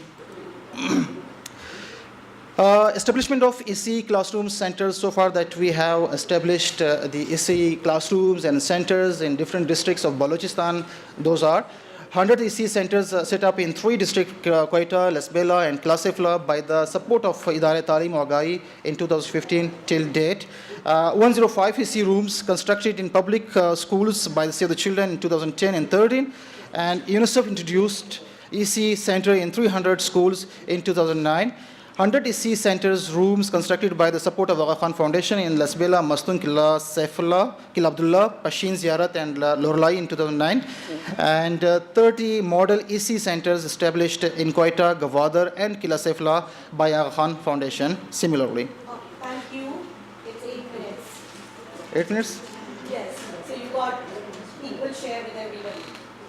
Establishment of EC classroom centers. So far that we have established the EC classrooms and centers in different districts of Balochistan. Those are 100 EC centers set up in 3 districts, Quetta, Lasbela, and Klasefla, by the support of Idare Talim Wagai in 2015 till date. 105 EC rooms constructed in public schools by the Save the Children in 2010 and 13, and UNICEF introduced EC center in 300 schools in 2009. 100 EC centers rooms constructed by the support of Aga Khan Foundation in Lasbela, Mastun, Killa Saifullah, Killa Abdullah, Pashin Ziyarat, and Lorlai in 2009. And 30 model EC centers established in Quetta, Gwadar, and Killa Saifullah by Aga Khan Foundation similarly. Thank you. It's 8 minutes. 8 minutes? Yes. So you got equal share with everybody,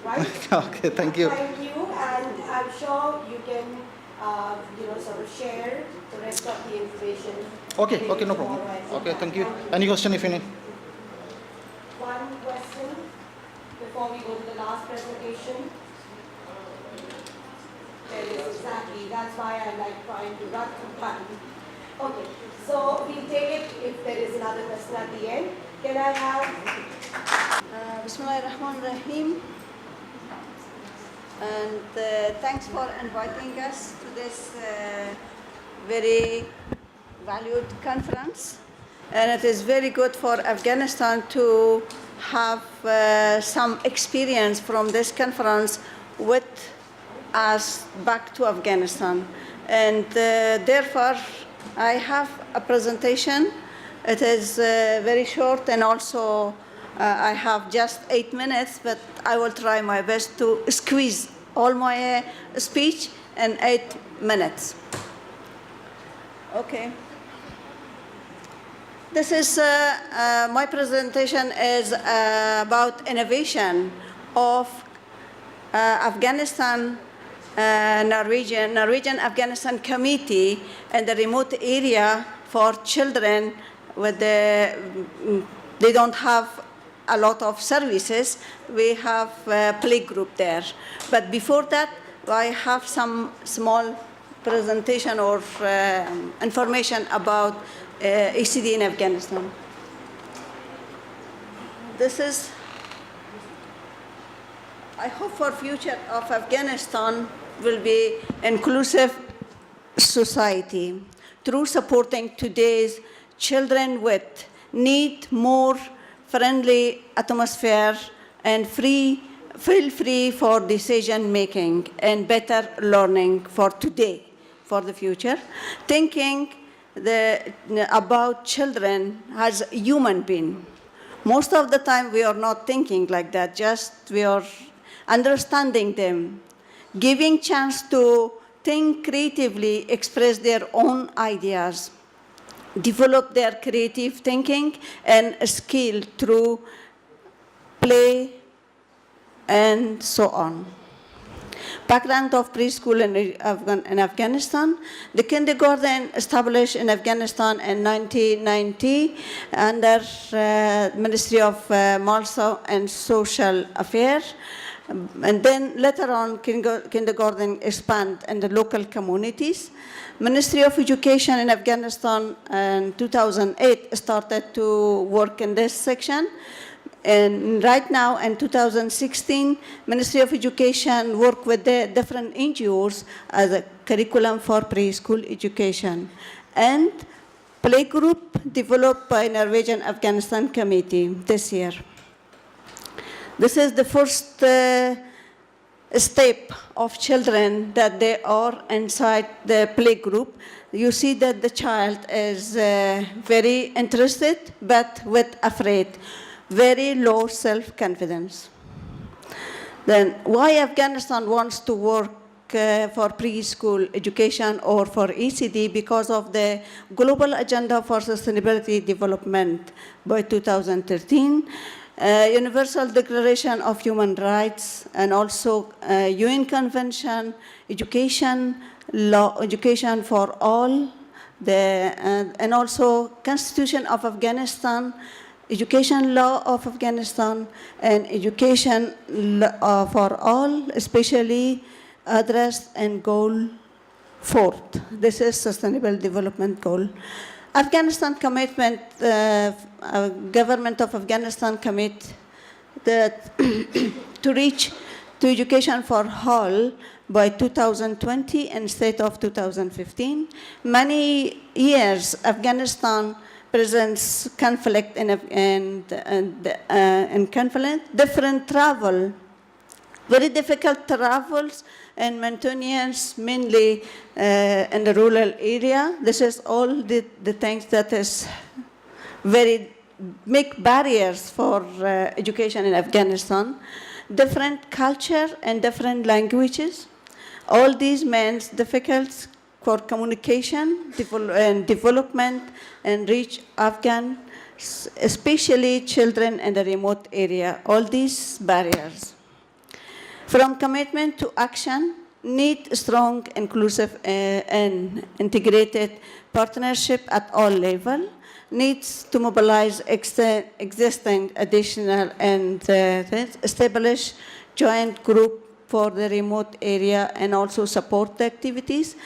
right? Okay, thank you. Thank you, and I'm sure you can, sort of share the rest of the information. Okay, no problem. Okay, thank you. Any question if any? One question before we go to the last presentation. There is, exactly. That's why I like trying to run through time. Okay, so we'll take it if there is another question at the end. Can I have? Bismillahirrahmanirrahim. And thanks for inviting us to this very valued conference. And it is very good for Afghanistan to have some experience from this conference with us back to Afghanistan. And therefore, I have a presentation. It is very short, and also I have just 8 minutes, but I will try my best to squeeze all my speech in 8 minutes. Okay. This is, my presentation is about innovation of Afghanistan, Norwegian Afghanistan Committee in the remote area for children with they don't have a lot of services. We have a play group there. But before that, I have some small presentation or information about ECD in Afghanistan. This is, I hope for future of Afghanistan will be inclusive society through supporting today's children with need more friendly atmosphere and feel free for decision making and better learning for today, for the future. Thinking about children as a human being. Most of the time we are not thinking like that, just we are understanding them, giving chance to think creatively, express their own ideas, develop their creative thinking and skill through play and so on. Background of preschool in Afghanistan. The kindergarten established in Afghanistan in 1990 under Ministry of Malsa and Social Affairs. And then later on, kindergarten expand in the local communities. Ministry of Education in Afghanistan in 2008 started to work in this section. And right now, in 2016, Ministry of Education work with the different NGOs as a curriculum for preschool education. And playgroup developed by Norwegian Afghanistan Committee this year. This is the first step of children that they are inside the playgroup. You see that the child is very interested, but with afraid. Very low self-confidence. Then why Afghanistan wants to work for preschool education or for ECD? Because of the Global Agenda for Sustainability Development by 2013, Universal Declaration of Human Rights, and also UN Convention, education, law, education for all, and also Constitution of Afghanistan, Education Law of Afghanistan, and Education for All, especially addressed and goal 4th. This is Sustainable Development Goal. Afghanistan commitment, government of Afghanistan commit that to reach to education for all by 2020 instead of 2015. Many years Afghanistan presents conflict and conflict, different travel, very difficult travels and maintenance mainly in the rural area. This is all the things that is very big barriers for education in Afghanistan. Different culture and different languages. All these means difficult for communication and development and reach Afghan, especially children in the remote area, all these barriers. From commitment to action, need strong, inclusive, and integrated partnership at all levels, needs to mobilize existing, additional, and establish joint group for the remote area and also support the activities.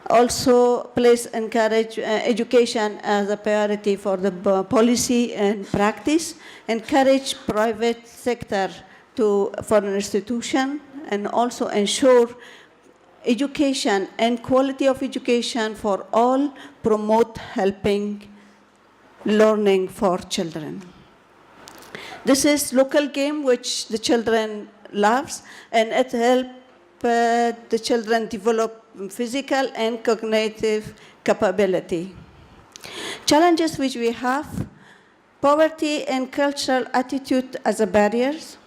Also, please encourage education as a priority for the policy and practice. Encourage private sector for an institution, and also ensure education and quality of education for all. Promote helping learning for children. This is local game which the children loves, and it helps the children develop physical and cognitive capability. Challenges which we have: poverty and cultural attitude as a barriers.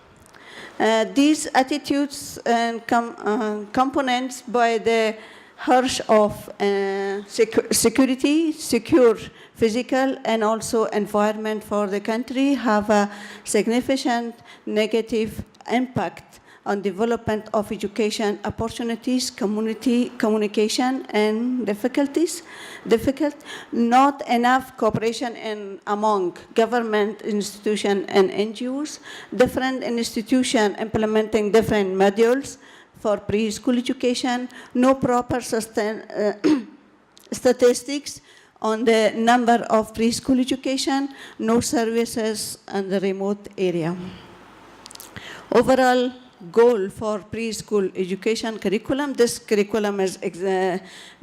These attitudes and components by the harsh of secure physical and also environment for the country have a significant negative impact on development of education opportunities, community communication, and difficulties. Not enough cooperation among government institutions and NGOs, different institutions implementing different modules for preschool education, no proper statistics on the number of preschool education, no services in the remote area. Overall, goal for preschool education curriculum. This curriculum is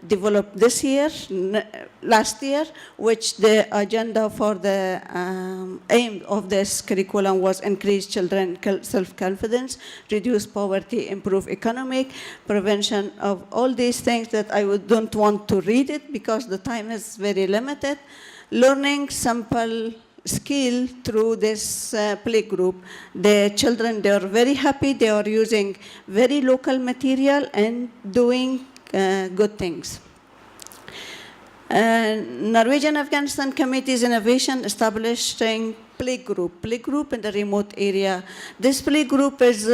developed this year, last year, which the agenda for the aim of this curriculum was increase children self-confidence, reduce poverty, improve economic, prevention of all these things that I don't want to read it because the time is very limited. Learning simple skill through this play group. The children, they are very happy. They are using very local material and doing good things. Norwegian Afghanistan Committee's innovation establishing play group in the remote area. This play group is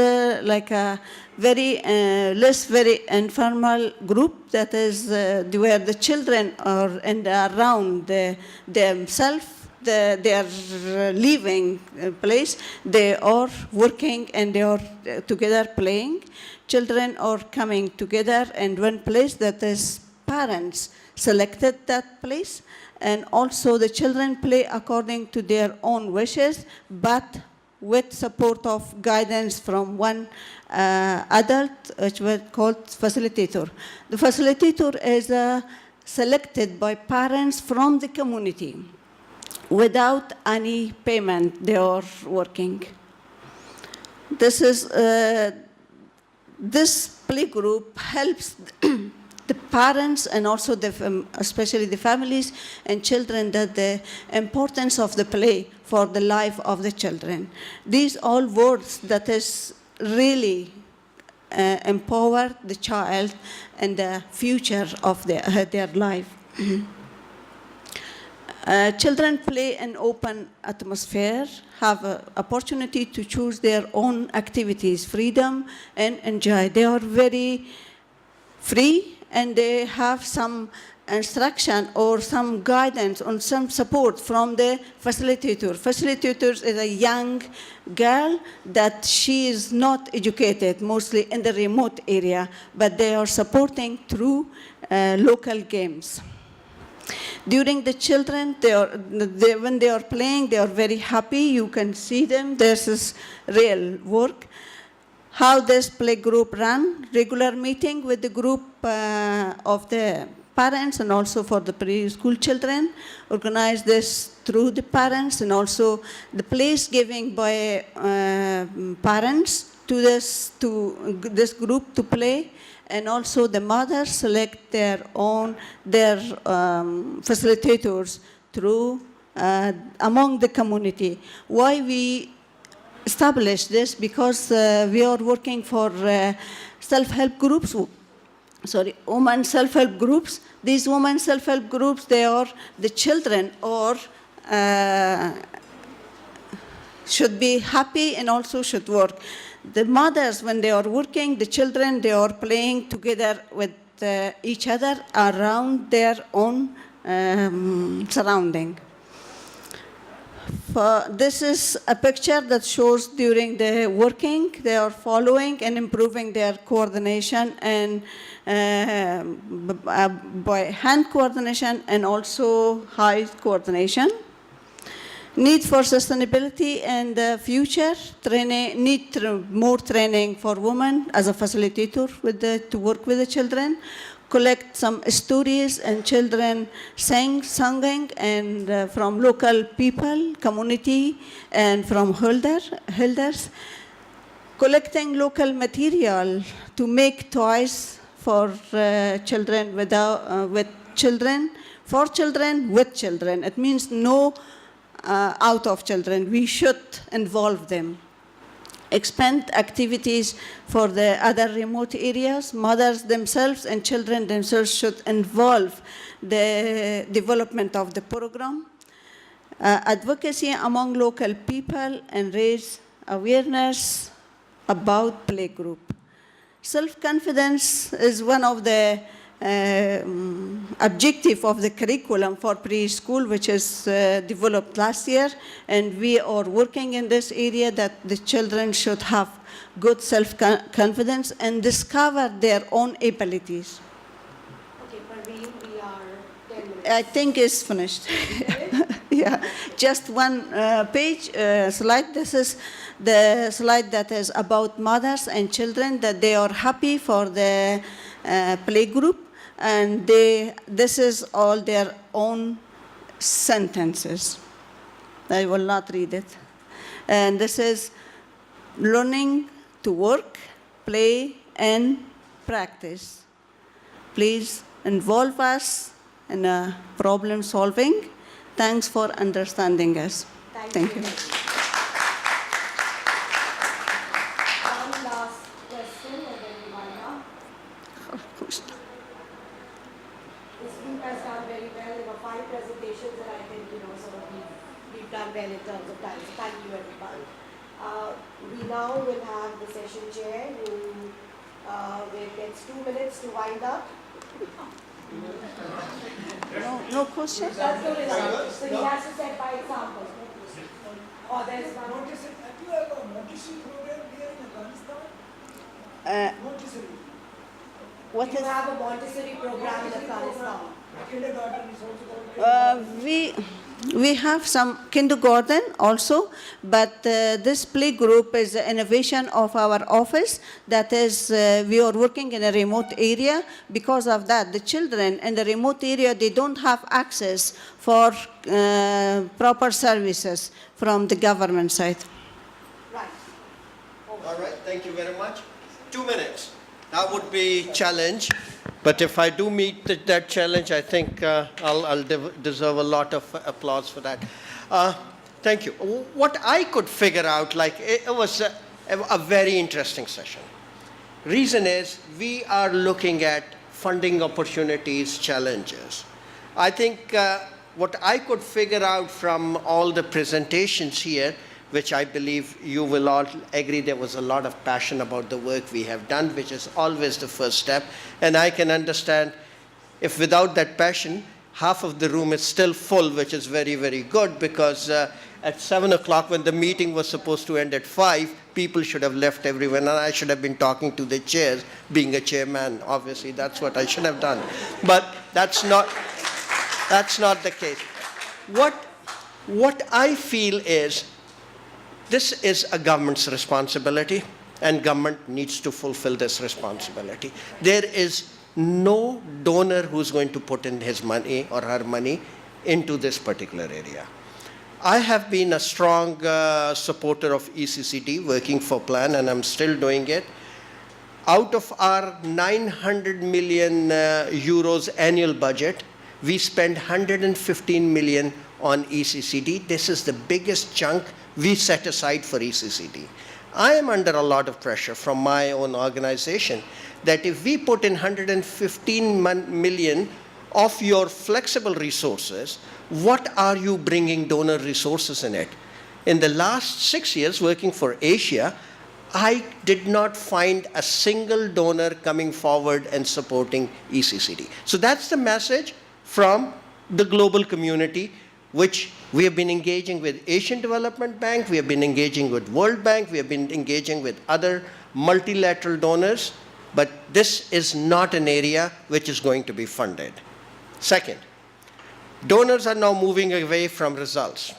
like a very informal group that is where the children are and around themselves. They are leaving place, they are working and they are together playing. Children are coming together in one place that is parents selected that place, and also the children play according to their own wishes, but with support of guidance from one adult, which was called facilitator. The facilitator is selected by parents from the community. Without any payment, they are working. This play group helps the parents and also especially the families and children that the importance of the play for the life of the children. These all words that is really empower the child and the future of their life. Children play in open atmosphere, have an opportunity to choose their own activities, freedom and enjoy. They are very free and they have some instruction or some guidance or some support from the facilitator. Facilitator is a young girl that she is not educated, mostly in the remote area, but they are supporting through local games. During the children, when they are playing, they are very happy. You can see them. This is real work. How this play group run, regular meeting with the group of the parents and also for the preschool children. Organize this through the parents and also the place giving by parents to this group to play. And also the mothers select their facilitators through among the community. Why we establish this? Because we are working for self-help groups, women self-help groups. These women self-help groups, they are the children or should be happy and also should work. The mothers, when they are working, the children, they are playing together with each other around their own surrounding. This is a picture that shows during the working, they are following and improving their coordination and by hand coordination and also eye coordination. Need for sustainability and future training, more training for women as a facilitator to work with the children, collect some stories and children singing and from local people, community, and from elders, collecting local material to make toys for children with children, for children with children. It means no out of children. We should involve them. Expand activities for the other remote areas. Mothers themselves and children themselves should involve the development of the program. Advocacy among local people and raise awareness about playgroup. Self-confidence is one of the objective of the curriculum for preschool, which is developed last year, and we are working in this area that the children should have good self-confidence and discover their own abilities. Okay, Parveen, we are 10 minutes. I think it's finished. Yeah, just one page slide. This is the slide that is about mothers and children, that they are happy for the play group, and this is all their own sentences. I will not read it. And this is learning to work, play, and practice. Please involve us in problem solving. Thanks for understanding us. Thank you. One last question and then we wind up. Of course. This group has done very well. There were 5 presentations and I think, sort of we've done well in terms of time. So thank you everyone. We now will have the session chair who gets 2 minutes to wind up. No question? That's good enough. So he has to set by example. Or there's one. What You is have a Montessori program in Afghanistan. we have some kindergarten also, but this play group is an innovation of our office. That is, we are working in a remote area. Because of that, the children in the remote area, they don't have access for proper services from the government side. Right. All right, thank you very much. 2 minutes. That would be challenge, but if I do meet that challenge, I think I'll deserve a lot of applause for that. Thank you. What I could figure out, it was a very interesting session. Reason is, we are looking at funding opportunities, challenges. I think what I could figure out from all the presentations here, which I believe you will all agree there was a lot of passion about the work we have done, which is always the first step. And I can understand if without that passion, half of the room is still full, which is very, very good, because at 7 o'clock when the meeting was supposed to end at 5, people should have left everyone, and I should have been talking to the chairs, being a chairman. Obviously, that's what I should have done. But that's not the case. What I feel is, this is a government's responsibility, and government needs to fulfill this responsibility. There is no donor who's going to put in his money or her money into this particular area. I have been a strong supporter of ECCD, working for Plan, and I'm still doing it. Out of our 900 million euros annual budget, we spend 115 million on ECCD. This is the biggest chunk we set aside for ECCD. I am under a lot of pressure from my own organization that if we put in 115 million of your flexible resources, what are you bringing donor resources in it? In the last 6 years working for Asia, I did not find a single donor coming forward and supporting ECCD. So that's the message from the global community, which we have been engaging with Asian Development Bank, we have been engaging with World Bank, we have been engaging with other multilateral donors, but this is not an area which is going to be funded. Second, donors are now moving away from results.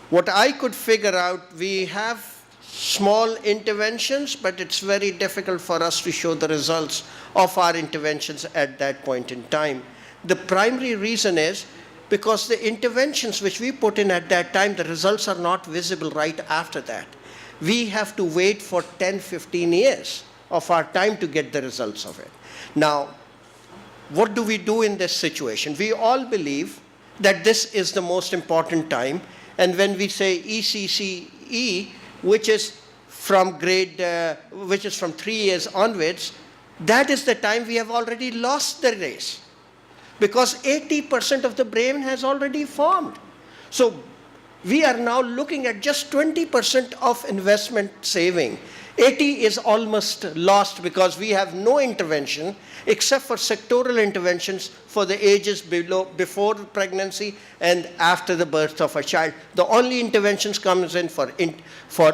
What I could figure out, we have small interventions, but it's very difficult for us to show the results of our interventions at that point in time. The primary reason is because the interventions which we put in at that time, the results are not visible right after that. We have to wait for 10, 15 years of our time to get the results of it. Now, what do we do in this situation? We all believe that this is the most important time, and when we say ECCE, which is from 3 years onwards, that is the time we have already lost the race, because 80% of the brain has already formed. So we are now looking at just 20% of investment saving. 80 is almost lost because we have no intervention except for sectoral interventions for the ages before pregnancy and after the birth of a child. The only interventions comes in for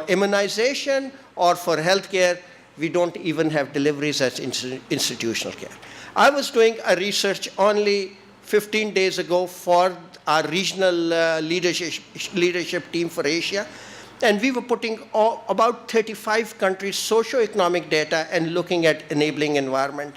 immunization or for healthcare. We don't even have deliveries as institutional care. I was doing a research only 15 days ago for our regional leadership team for Asia. And we were putting about 35 countries' socio-economic data and looking at enabling environment.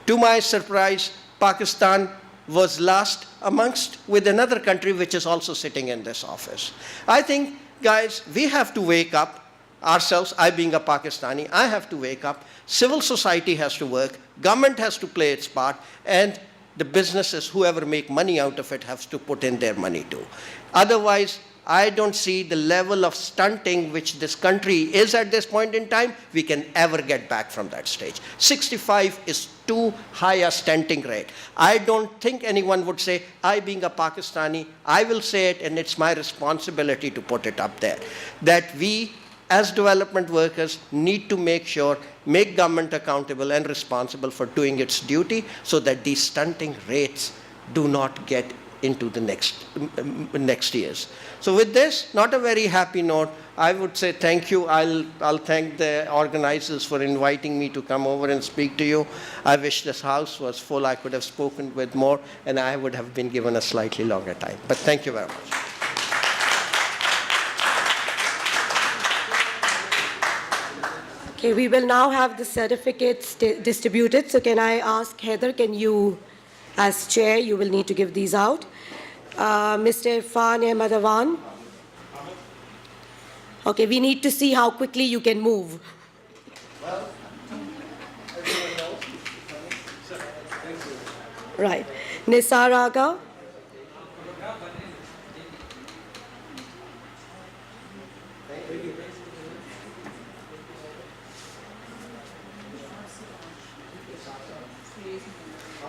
To my surprise, Pakistan was last amongst with another country which is also sitting in this office. I think, guys, we have to wake up ourselves. I being a Pakistani, I have to wake up. Civil society has to work. Government has to play its part. And the businesses, whoever make money out of it, has to put in their money too. Otherwise, I don't see the level of stunting which this country is at this point in time, we can ever get back from that stage. 65 is too high a stunting rate. I don't think anyone would say, I being a Pakistani, I will say it, and it's my responsibility to put it up there, that we as development workers need to make sure, make government accountable and responsible for doing its duty so that these stunting rates do not get into the next years. So with this, not a very happy note, I would say thank you. I'll thank the organizers for inviting me to come over and speak to you. I wish this house was full. I could have spoken with more, and I would have been given a slightly longer time. But thank you very much. Okay, we will now have the certificates distributed. So can I ask Heather, can you, as chair, you will need to give these out. Mr. Irfan Ahmed Awan. Okay, we need to see how quickly you can move. Right. Nisar Aga.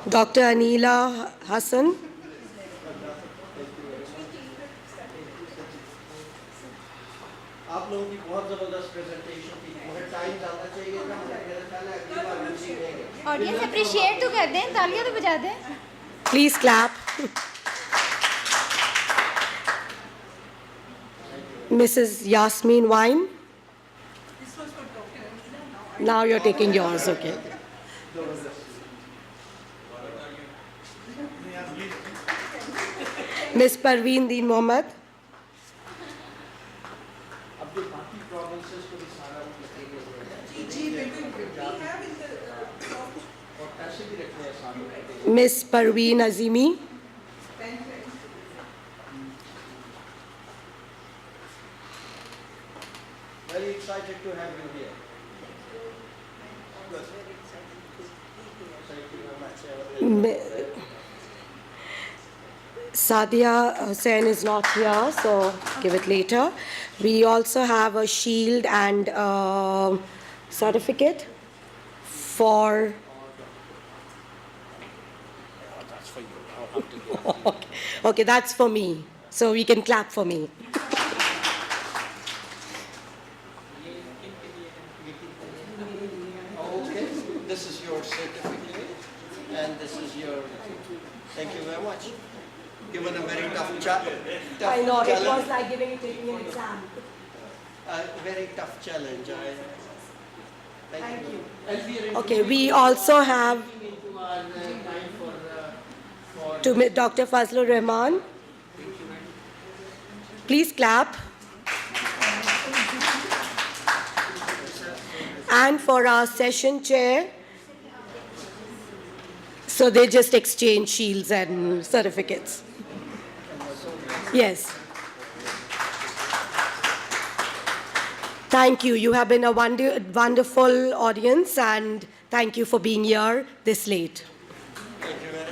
Dr. Anila Hassan. आप लोगों की बहुत जबरदस्त presentation थी, मुझे time ज़्यादा चाहिए था, मेरे ख्याल है अगली बार हम सीखेंगे। ऑडियंस अप्रिशिएट तो कर दें, तालियां तो बजा दें। Please clap. Mrs. Yasmin Wine. Now you're taking yours, okay. Ms. Parveen Deen Mohammed. Ms. Parveen Azimi. Very excited to have you here. Sadia Hussain is not here, so give it later. We also have a shield and certificate for. That's for you. I'll have to give Okay. Okay, that's for me. So we can clap for me. Okay, this is your certificate, and this is your. Thank you very much. Given a very tough challenge. I know, it was like taking an exam. A very tough challenge. Thank you. Okay, we also have to Dr. Fazlur Rahman. Please clap. And for our session chair, so they just exchange shields and certificates. Yes. Thank you. You have been a wonderful audience, and thank you for being here this late. Thank you very